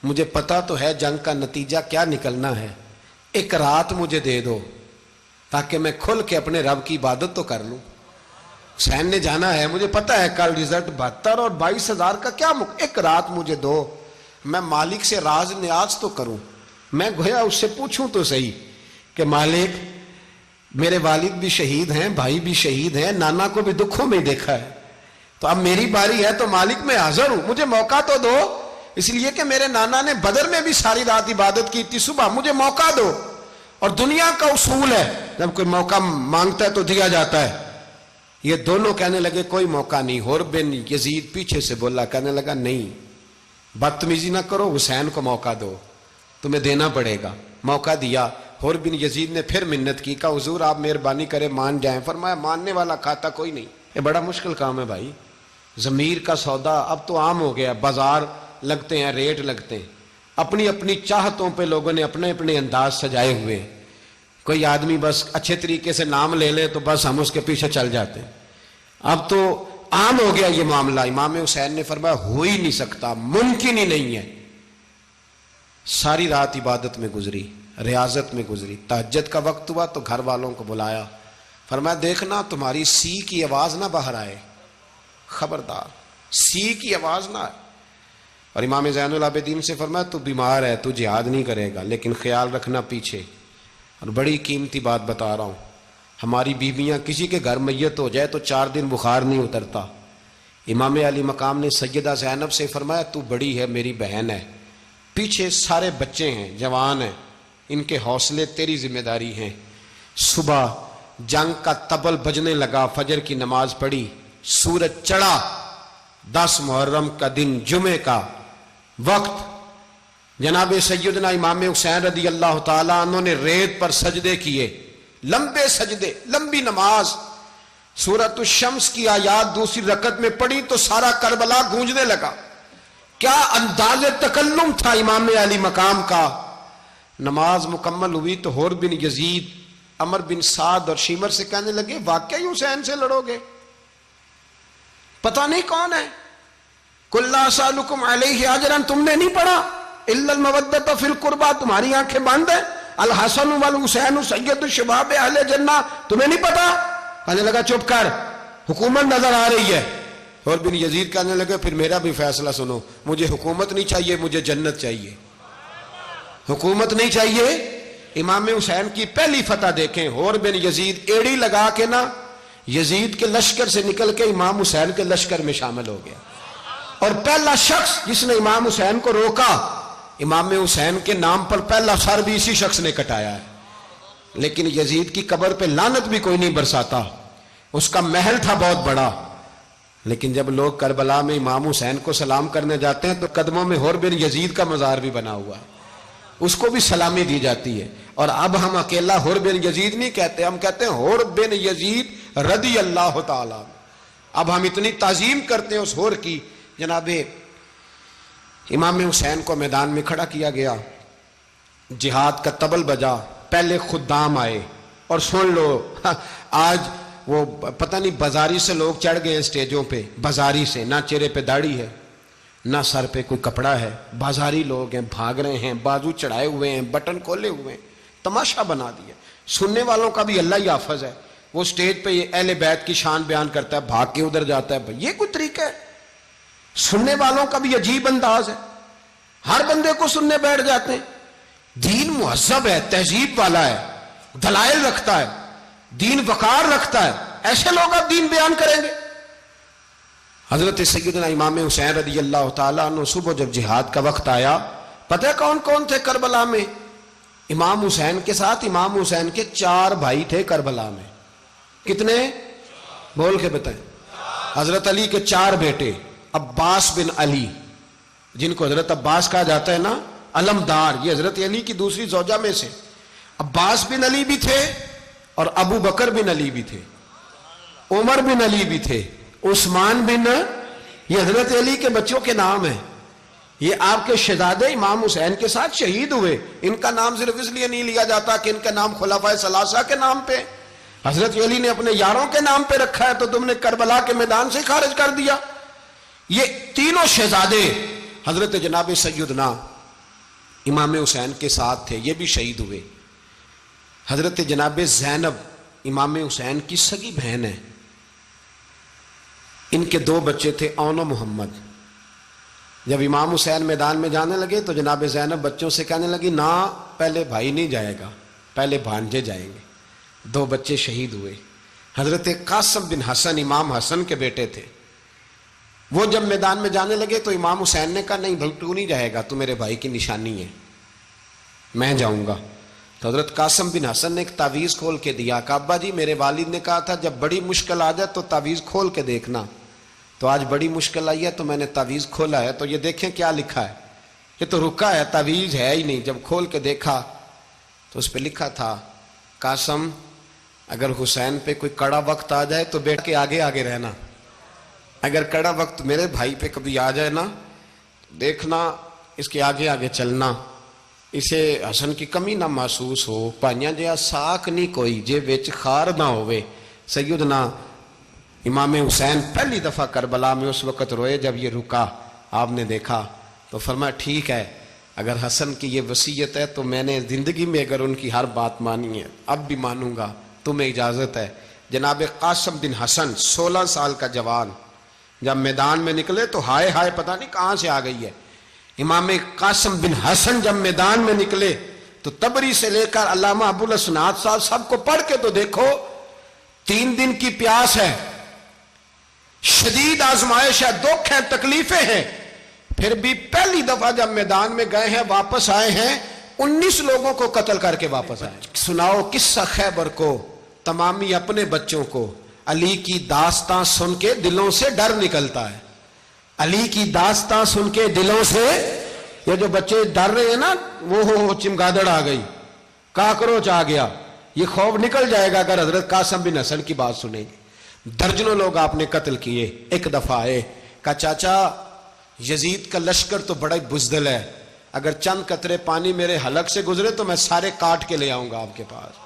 مجھے پتا تو ہے جنگ کا نتیجہ کیا نکلنا ہے، 1 رات مجھے دے دو تاکہ میں کھل کے اپنے رب کی عبادت تو کر لوں۔ حسین نے جانا ہے، مجھے پتا ہے کل رزلٹ 72 اور 22,000 کا کیا 1 رات مجھے دو، میں مالک سے راز نیاز تو کروں، میں گویا اس سے پوچھوں تو صحیح کہ مالک میرے والد بھی شہید ہیں، بھائی بھی شہید ہیں، نانا کو بھی دکھوں میں دیکھا ہے، تو اب میری باری ہے تو مالک میں حاضر ہوں، مجھے موقع تو دو، اس لیے کہ میرے نانا نے بدر میں بھی ساری رات عبادت کی تھی، صبح مجھے موقع دو۔ اور دنیا کا اصول ہے جب کوئی موقع مانگتا ہے تو دیا جاتا ہے۔ یہ دونوں کہنے لگے کوئی موقع نہیں۔ حر بن یزید پیچھے سے بولا، کہنے لگا نہیں بدتمیزی نہ کرو، حسین کو موقع دو، تمہیں دینا پڑے گا۔ موقع دیا۔ حر بن یزید نے پھر منت کی، کہا حضور آپ مہربانی کرے مان جائیں۔ فرمایا ماننے والا کھاتا کوئی نہیں، یہ بڑا مشکل کام ہے بھائی، ضمیر کا سودا اب تو عام ہو گیا، بازار لگتے ہیں، ریٹ لگتے ہیں، اپنی اپنی چاہتوں پہ لوگوں نے اپنے اپنے انداز سجائے ہوئے۔ کوئی آدمی بس اچھے طریقے سے نام لے لے تو بس ہم اس کے پیچھے چل جاتے ہیں، اب تو عام ہو گیا یہ معاملہ۔ امام حسین نے فرمایا ہو ہی نہیں سکتا، ممکن ہی نہیں ہے۔ ساری رات عبادت میں گزری، ریاضت میں گزری، تہجد کا وقت ہوا تو گھر والوں کو بلایا، فرمایا دیکھنا تمہاری سی کی آواز نہ باہر آئے، خبردار سی کی آواز نہ آئے۔ اور امام زین العابدین سے فرمایا تو بیمار ہے، تو جہاد نہیں کرے گا، لیکن خیال رکھنا پیچھے۔ اور بڑی قیمتی بات بتا رہا ہوں، ہماری بیویاں کسی کے گھر میت ہو جائے تو 4 دن بخار نہیں اترتا۔ امام علی مقام نے سیدہ زینب سے فرمایا تو بڑی ہے، میری بہن ہے، پیچھے سارے بچے ہیں، جوان ہیں، ان کے حوصلے تیری ذمہ داری ہیں۔ صبح جنگ کا طبل بجنے لگا، فجر کی نماز پڑھی، سورج چڑھا، 10 محرم کا دن، جمعے کا وقت، جناب سیدنا امام حسین رضی اللہ تعالیٰ عنہ نے ریت پر سجدے کیے، لمبے سجدے، لمبی نماز، سورۃ الشمس کی آیات دوسری رکعت میں پڑھی تو سارا کربلا گونجنے لگا. کیا انداز تکلم تھا امام علی مقام کا. نماز مکمل ہوئی تو حور بن یزید، عمر بن سعد اور شیمر سے کہنے لگے واقعی حسین سے لڑو گے؟ پتہ نہیں کون ہے. قل لا اسألکم علیہ اجرا، تم نے نہیں پڑھا الا المودۃ فی القربى، تمہاری آنکھیں بند ہیں. الحسن والحسین سید الشباب اہل جنہ، تمہیں نہیں پتا؟ کہنے لگا چپ کر، حکومت نظر آ رہی ہے. اور بن یزید کہنے لگے پھر میرا بھی فیصلہ سنو، مجھے حکومت نہیں چاہیے، مجھے جنت چاہیے. حکومت نہیں چاہیے. امام حسین کی پہلی فتح دیکھیں. اور بن یزید ایڑی لگا کے نا یزید کے لشکر سے نکل کے امام حسین کے لشکر میں شامل ہو گیا. اور پہلا شخص جس نے امام حسین کو روکا، امام حسین کے نام پر پہلا سر بھی اسی شخص نے کٹایا ہے. لیکن یزید کی قبر پہ لعنت بھی کوئی نہیں برساتا. اس کا محل تھا بہت بڑا، لیکن جب لوگ کربلا میں امام حسین کو سلام کرنے جاتے ہیں تو قدموں میں حور بن یزید کا مزار بھی بنا ہوا ہے، اس کو بھی سلامی دی جاتی ہے. اور اب ہم اکیلا حور بن یزید نہیں کہتے، ہم کہتے ہیں حور بن یزید رضی اللہ تعالی. اب ہم اتنی تعظیم کرتے ہیں اس حور کی. جناب امام حسین کو میدان میں کھڑا کیا گیا، جہاد کا طبل بجا، پہلے خدام آئے. اور سن لو آج وہ پتہ نہیں بازاری سے لوگ چڑھ گئے ہیں سٹیجوں پہ، بازاری سے، نہ چہرے پہ داڑھی ہے نہ سر پہ کوئی کپڑا ہے، بازاری لوگ ہیں، بھاگ رہے ہیں، بازو چڑھائے ہوئے ہیں، بٹن کھولے ہوئے ہیں، تماشا بنا دیا. سننے والوں کا بھی اللہ ہی حافظ ہے. وہ سٹیج پہ یہ اہل بیت کی شان بیان کرتا ہے، بھاگ کے ادھر جاتا ہے. بھائی یہ کوئی طریقہ ہے؟ سننے والوں کا بھی عجیب انداز ہے، ہر بندے کو سننے بیٹھ جاتے ہیں. دین مہذب ہے، تہذیب والا ہے، دلائل رکھتا ہے، دین وقار رکھتا ہے. ایسے لوگ اب دین بیان کریں گے؟ حضرت سیدنا امام حسین رضی اللہ تعالیٰ عنہ صبح جب جہاد کا وقت آیا، پتہ ہے کون کون تھے کربلا میں؟ امام حسین کے ساتھ امام حسین کے 4 بھائی تھے کربلا میں. کتنے؟ بول کے بتائیں. حضرت علی کے 4 بیٹے، عباس بن علی جن کو حضرت عباس کہا جاتا ہے نا، علمدار، یہ حضرت علی کی دوسری زوجہ میں سے. عباس بن علی بھی تھے اور ابو بکر بن علی بھی تھے، عمر بن علی بھی تھے، عثمان بن، یہ حضرت علی کے بچوں کے نام ہیں. یہ آپ کے شہزادے امام حسین کے ساتھ شہید ہوئے. ان کا نام صرف اس لیے نہیں لیا جاتا کہ ان کا نام خلفائے ثلاثہ کے نام پہ، حضرت علی نے اپنے یاروں کے نام پہ رکھا ہے تو تم نے کربلا کے میدان سے خارج کر دیا. یہ تینوں شہزادے حضرت جناب سیدنا امام حسین کے ساتھ تھے، یہ بھی شہید ہوئے. حضرت جناب زینب امام حسین کی سگی بہن ہے، ان کے 2 بچے تھے، اون و محمد. جب امام حسین میدان میں جانے لگے تو جناب زینب بچوں سے کہنے لگی نہ، پہلے بھائی نہیں جائے گا، پہلے بھانجے جائیں گے. 2 بچے شہید ہوئے. حضرت قاسم بن حسن امام حسن کے بیٹے تھے. وہ جب میدان میں جانے لگے تو امام حسین نے کہا نہیں بھائی تو نہیں جائے گا، تو میرے بھائی کی نشانی ہے، میں جاؤں گا. تو حضرت قاسم بن حسن نے ایک تعویذ کھول کے دیا کہ ابا جی میرے والد نے کہا تھا جب بڑی مشکل آ جائے تو تعویذ کھول کے دیکھنا. تو آج بڑی مشکل آئی ہے تو میں نے تعویذ کھولا ہے، تو یہ دیکھیں کیا لکھا ہے. یہ تو رکا ہے، تعویذ ہے ہی نہیں. جب کھول کے دیکھا تو اس پہ لکھا تھا قاسم اگر حسین پہ کوئی کڑا وقت آ جائے تو بیٹھ کے آگے آگے رہنا، اگر کڑا وقت میرے بھائی پہ کبھی آ جائے نا دیکھنا اس کے آگے آگے چلنا، اسے حسن کی کمی نہ محسوس ہو. پائیاں جہا ساک نہیں کوئی جے وچ خار نہ ہوئے. سیدنا امام حسین پہلی دفعہ کربلا میں اس وقت روئے جب یہ رکا. آپ نے دیکھا تو فرمایا ٹھیک ہے، اگر حسن کی یہ وصیت ہے تو میں نے زندگی میں اگر ان کی ہر بات مانی ہے اب بھی مانوں گا، تمہیں اجازت ہے. جناب قاسم بن حسن 16 سال کا جوان جب میدان میں نکلے تو ہائے ہائے پتہ نہیں کہاں سے آ گئی ہے. امام قاسم بن حسن جب میدان میں نکلے تو تبری سے لے کر علامہ ابو الاسناد صاحب سب کو پڑھ کے تو دیکھو. 3 دن کی پیاس ہے، شدید آزمائش ہے، دکھ ہے، تکلیفیں ہیں، پھر بھی پہلی دفعہ جب میدان میں گئے ہیں واپس آئے ہیں 19 لوگوں کو قتل کر کے واپس آئے. سناؤ قصہ خیبر کو تمامی اپنے بچوں کو. علی کی داستان سن کے دلوں سے ڈر نکلتا ہے. علی کی داستان سن کے دلوں سے، یہ جو بچے ڈر رہے ہیں نا وہ چمگادڑ آ گئی، کاکروچ آ گیا، یہ خوف نکل جائے گا اگر حضرت قاسم بن حسن کی بات سنیں گے. درجنوں لوگ آپ نے قتل کیے. ایک دفعہ آئے, کہا چاچا یزید کا لشکر تو بڑا بزدل ہے, اگر چند قطرے پانی میرے حلق سے گزرے تو میں سارے کاٹ کے لے آؤں گا آپ کے پاس,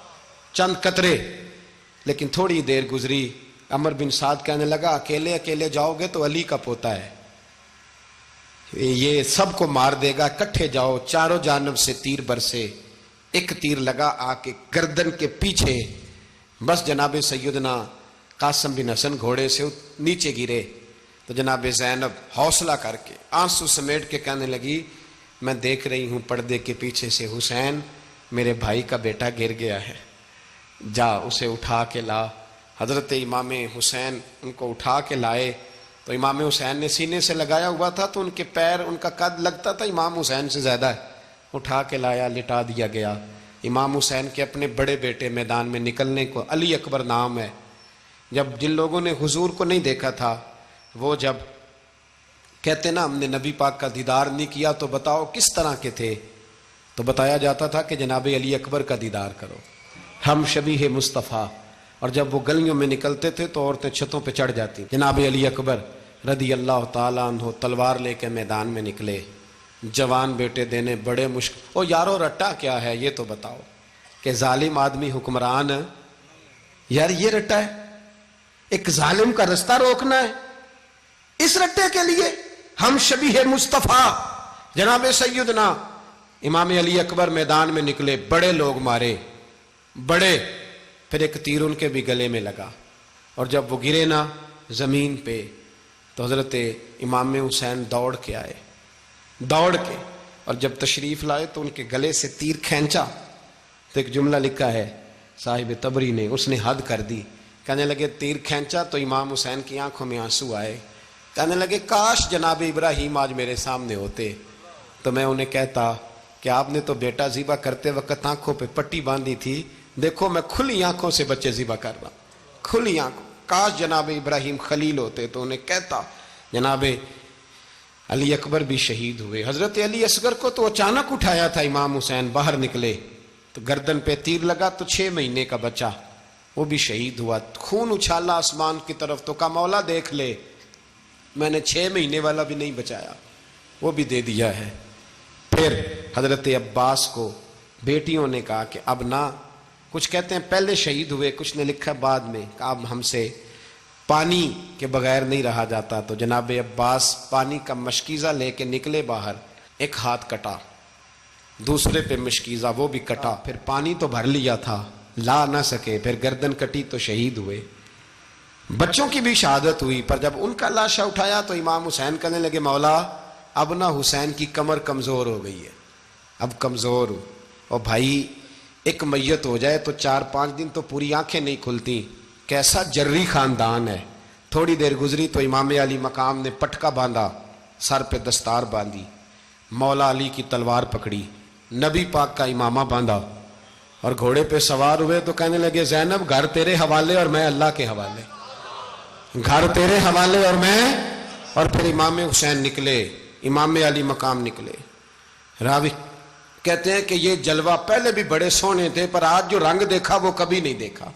چند قطرے. لیکن تھوڑی دیر گزری, عمر بن سعد کہنے لگا اکیلے اکیلے جاؤ گے تو علی کا پوتا ہے, یہ سب کو مار دے گا, کٹھے جاؤ. چاروں جانب سے تیر برسے, ایک تیر لگا آ کے گردن کے پیچھے, بس جناب سیدنا قاسم بن حسن گھوڑے سے نیچے گرے. تو جناب زینب حوصلہ کر کے آنسو سمیٹ کے کہنے لگی میں دیکھ رہی ہوں پردے کے پیچھے سے حسین میرے بھائی کا بیٹا گر گیا ہے, جا اسے اٹھا کے لا. حضرت امام حسین ان کو اٹھا کے لائے. تو امام حسین نے سینے سے لگایا ہوا تھا تو ان کے پیر, ان کا قد لگتا تھا امام حسین سے زیادہ ہے. اٹھا کے لایا, لٹا دیا گیا. امام حسین کے اپنے بڑے بیٹے میدان میں نکلنے کو, علی اکبر نام ہے. جب جن لوگوں نے حضور کو نہیں دیکھا تھا وہ جب کہتے نا ہم نے نبی پاک کا دیدار نہیں کیا تو بتاؤ کس طرح کے تھے, تو بتایا جاتا تھا کہ جناب علی اکبر کا دیدار کرو, ہم شبیہ مصطفیٰ. اور جب وہ گلیوں میں نکلتے تھے تو عورتیں چھتوں پہ چڑھ جاتی. جناب علی اکبر رضی اللہ تعالیٰ عنہ تلوار لے کے میدان میں نکلے, جوان بیٹے دینے بڑے مشکل. او یارو رٹا کیا ہے یہ تو بتاؤ, کہ ظالم آدمی حکمران, یار یہ رٹا ہے, ایک ظالم کا رستہ روکنا ہے, اس رٹے کے لیے ہم شبیہ مصطفیٰ. جناب سیدنا امام علی اکبر میدان میں نکلے, بڑے لوگ مارے, بڑے. پھر ایک تیر ان کے بھی گلے میں لگا, اور جب وہ گرے نا زمین پہ تو حضرت امام حسین دوڑ کے آئے, دوڑ کے, اور جب تشریف لائے تو ان کے گلے سے تیر کھینچا. تو ایک جملہ لکھا ہے صاحب تبری نے, اس نے حد کر دی. کہنے لگے تیر کھینچا تو امام حسین کی آنکھوں میں آنسو آئے. کہنے لگے کاش جناب ابراہیم آج میرے سامنے ہوتے تو میں انہیں کہتا کہ آپ نے تو بیٹا ذبح کرتے وقت آنکھوں پہ پٹی باندھی تھی, دیکھو میں کھلی آنکھوں سے بچے ذبح کر رہا, کھلی آنکھوں. کاش جناب ابراہیم خلیل ہوتے تو انہیں کہتا. جناب علی اکبر بھی شہید ہوئے. حضرت علی اصغر کو تو اچانک اٹھایا تھا امام حسین, باہر نکلے تو گردن پہ تیر لگا تو 6 مہینے کا بچہ وہ بھی شہید ہوا. خون اچھالا آسمان کی طرف تو کہا مولا دیکھ لے, میں نے 6 مہینے والا بھی نہیں بچایا, وہ بھی دے دیا ہے. پھر حضرت عباس کو بیٹیوں نے کہا کہ اب نہ, کچھ کہتے ہیں پہلے شہید ہوئے, کچھ نے لکھا بعد میں, کہ اب ہم سے پانی کے بغیر نہیں رہا جاتا. تو جناب عباس پانی کا مشکیزہ لے کے نکلے باہر, ایک ہاتھ کٹا, دوسرے پہ مشکیزہ وہ بھی کٹا, پھر پانی تو بھر لیا تھا لا نہ سکے, پھر گردن کٹی تو شہید ہوئے. بچوں کی بھی شہادت ہوئی, پر جب ان کا لاشا اٹھایا تو امام حسین کہنے لگے مولا اب نہ حسین کی کمر کمزور ہو گئی ہے, اب کمزور ہو. اور بھائی ایک میت ہو جائے تو 4-5 دن تو پوری آنکھیں نہیں کھلتی, کیسا جری خاندان ہے. تھوڑی دیر گزری تو امام علی مقام نے پٹکا باندھا, سر پہ دستار باندھی, مولا علی کی تلوار پکڑی, نبی پاک کا امامہ باندھا اور گھوڑے پہ سوار ہوئے. تو کہنے لگے زینب گھر تیرے حوالے اور میں اللہ کے حوالے, گھر تیرے حوالے اور میں. اور پھر امام حسین نکلے, امام علی مقام نکلے. راوی کہتے ہیں کہ یہ جلوہ پہلے بھی بڑے سونے تھے, پر آج جو رنگ دیکھا وہ کبھی نہیں دیکھا.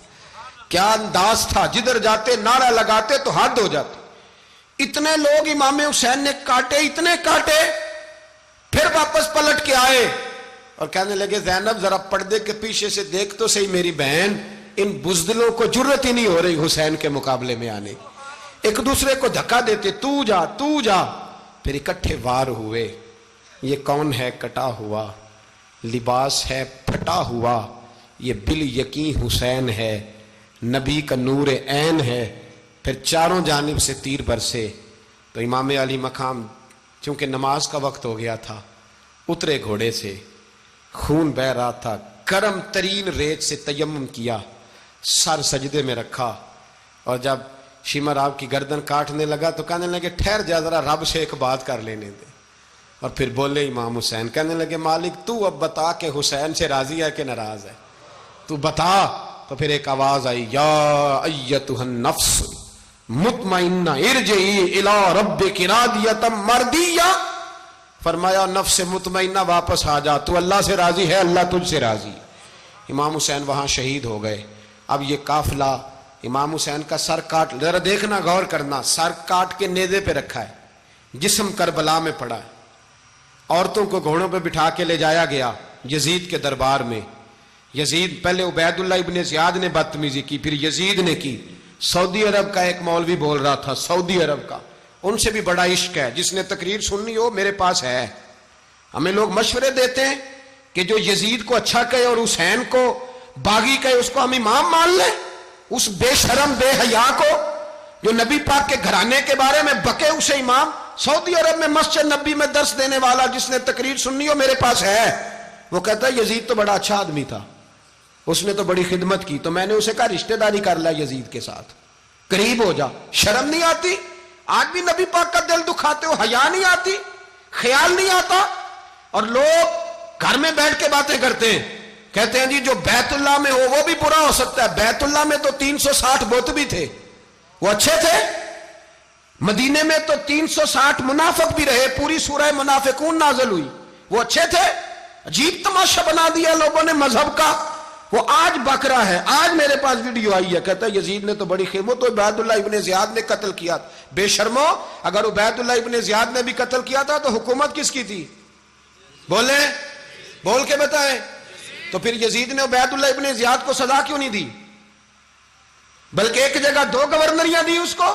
کیا انداز تھا, جدھر جاتے نعرہ لگاتے تو حد ہو جاتی. اتنے لوگ امام حسین نے کاٹے, اتنے کاٹے, پھر واپس پلٹ کے آئے اور کہنے لگے زینب ذرا پردے کے پیچھے سے دیکھ تو صحیح میری بہن, ان بزدلوں کو جرت ہی نہیں ہو رہی حسین کے مقابلے میں آنے. ایک دوسرے کو دھکا دیتے, تو جا تو جا. پھر اکٹھے وار ہوئے. یہ کون ہے کٹا ہوا, لباس ہے پھٹا ہوا, یہ بال یقین حسین ہے, نبی کا نور عین ہے. پھر چاروں جانب سے تیر برسے. تو امام علی مقام چونکہ نماز کا وقت ہو گیا تھا, اترے گھوڑے سے, خون بہ رہا تھا, گرم ترین ریت سے تیمم کیا, سر سجدے میں رکھا, اور جب شمر آپ کی گردن کاٹنے لگا تو کہنے لگے ٹھہر جا ذرا رب سے ایک بات کر لینے دے. اور پھر بولے امام حسین, کہنے لگے مالک تو اب بتا کہ حسین سے راضی ہے کہ ناراض ہے, تو بتا. تو پھر ایک آواز آئی, یا ایتھا النفس مطمئنہ ارجعی الی ربک راضیۃ مرضیہ. فرمایا نفس مطمئنہ واپس آ جا, تو اللہ سے راضی ہے, اللہ تجھ سے راضی. امام حسین وہاں شہید ہو گئے. اب یہ قافلہ امام حسین کا سر کاٹ، ذرا دیکھنا غور کرنا، سر کاٹ کے نیزے پہ رکھا ہے، جسم کربلا میں پڑا ہے، عورتوں کو گھوڑوں پہ بٹھا کے لے جایا گیا یزید کے دربار میں۔ یزید، پہلے عبید اللہ ابن زیاد نے بدتمیزی کی، پھر یزید نے کی۔ سعودی عرب کا ایک مولوی بول رہا تھا، سعودی عرب کا، ان سے بھی بڑا عشق ہے، جس نے تقریر سننی ہو میرے پاس ہے۔ ہمیں لوگ مشورے دیتے ہیں کہ جو یزید کو اچھا کہے اور حسین کو باغی کہے اس کو ہم امام مان لیں، اس بے شرم بے حیا کو جو نبی پاک کے گھرانے کے بارے میں بکے اسے امام۔ سعودی عرب میں مسجد نبی میں درس دینے والا جس نے تقریر سننی ہو میرے پاس ہے، وہ کہتا ہے یزید تو بڑا اچھا آدمی تھا، اس نے تو بڑی خدمت کی۔ تو میں نے اسے کہا رشتہ داری کر لیا یزید کے ساتھ، قریب ہو جا۔ شرم نہیں آتی؟ آج بھی نبی پاک کا دل دکھاتے ہو، حیا نہیں آتی، خیال نہیں آتا؟ اور لوگ گھر میں بیٹھ کے باتیں کرتے ہیں، کہتے ہیں جی جو بیت اللہ میں ہو وہ بھی برا ہو سکتا ہے۔ بیت اللہ میں تو 360 بت بھی تھے، وہ اچھے تھے۔ مدینے میں تو 360 منافق بھی رہے، پوری سورہ منافقون نازل ہوئی، وہ اچھے تھے۔ عجیب تماشا بنا دیا لوگوں نے مذہب کا۔ وہ آج بک رہا ہے، آج میرے پاس ویڈیو آئی ہے، کہتا ہے یزید نے تو بڑی خدمت، تو عبید اللہ ابن زیاد نے قتل کیا۔ بے شرمو، اگر عبید اللہ ابن زیاد نے بھی قتل کیا تھا تو حکومت کس کی تھی؟ بولیں، بول کے بتائیں۔ تو پھر یزید نے عبید اللہ ابن زیاد کو سزا کیوں نہیں دی، بلکہ ایک جگہ 2 گورنریاں دی اس کو،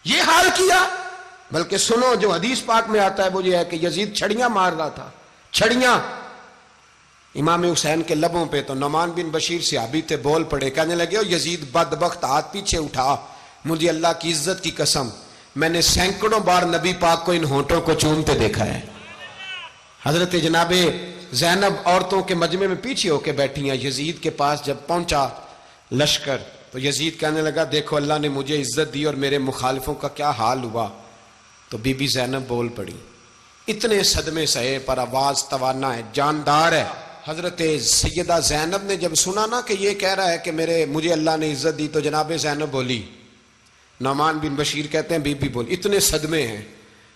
یہ حال کیا؟ بلکہ سنو جو حدیث پاک میں آتا ہے وہ یہ ہے کہ یزید چھڑیاں مار رہا تھا، چھڑیاں امام حسین کے لبوں پہ۔ تو نعمان بن بشیر صحابی تھے، بول پڑے، کہنے لگے یزید بدبخت، ہاتھ پیچھے اٹھا، مجھے اللہ کی عزت کی قسم میں نے سینکڑوں بار نبی پاک کو ان ہونٹوں کو چومتے دیکھا ہے۔ حضرت جناب زینب عورتوں کے مجمع میں پیچھے ہو کے بیٹھی ہیں، یزید کے پاس جب پہنچا لشکر تو یزید کہنے لگا دیکھو اللہ نے مجھے عزت دی اور میرے مخالفوں کا کیا حال ہوا۔ تو بی بی زینب بول پڑی، اتنے صدمے سہے پر آواز توانا ہے، جاندار ہے۔ حضرت سیدہ زینب نے جب سنا نا کہ یہ کہہ رہا ہے کہ مجھے اللہ نے عزت دی، تو جناب زینب بولی، نعمان بن بشیر کہتے ہیں بی بی بولی، اتنے صدمے ہیں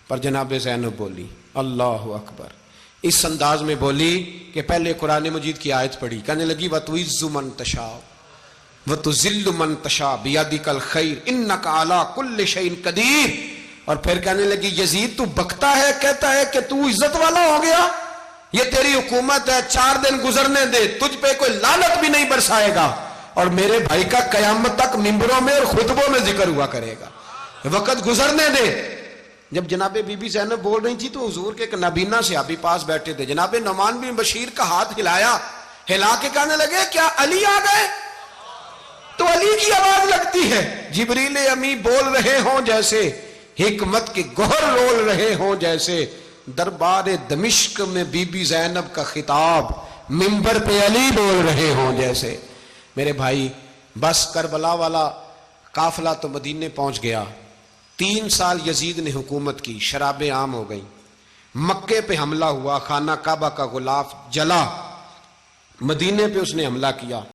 پر جناب زینب بولی اللہ اکبر، اس انداز میں بولی کہ پہلے قرآن مجید کی آیت پڑھی، کہنے لگی وَتُعِزُّ مَن تَشَاءُ وَتُذِلُّ مَن تَشَاءُ بِيَدِكَ الْخَيْرُ إِنَّكَ عَلَىٰ كُلِّ شَيْءٍ قَدِيرٌ۔ اور پھر کہنے لگی یزید تو بکتا ہے، کہتا ہے کہ تو عزت والا ہو گیا، یہ تیری حکومت ہے، 4 دن گزرنے دے، تجھ پہ کوئی لعنت بھی نہیں برسائے گا، اور میرے بھائی کا قیامت تک ممبروں میں اور خطبوں میں ذکر ہوا کرے گا، وقت گزرنے دے۔ جب جناب بی بی زینب بول رہی تھی تو حضور کے ایک نابینا صحابی پاس بیٹھے تھے، جناب نعمان بن بشیر کا ہاتھ ہلایا، ہلا کے کہنے لگے کیا علی آ گئے؟ تو علی کی آواز لگتی ہے، جبریل امی بول رہے ہوں جیسے، حکمت کے گوہر رول رہے ہوں جیسے، دربار دمشق میں بی بی زینب کا خطاب، منبر پہ علی بول رہے ہوں جیسے۔ میرے بھائی بس کربلا والا قافلہ تو مدینے پہنچ گیا، 3 سال یزید نے حکومت کی، شرابیں عام ہو گئیں، مکے پہ حملہ ہوا، خانہ کعبہ کا غلاف جلا، مدینے پہ اس نے حملہ کیا۔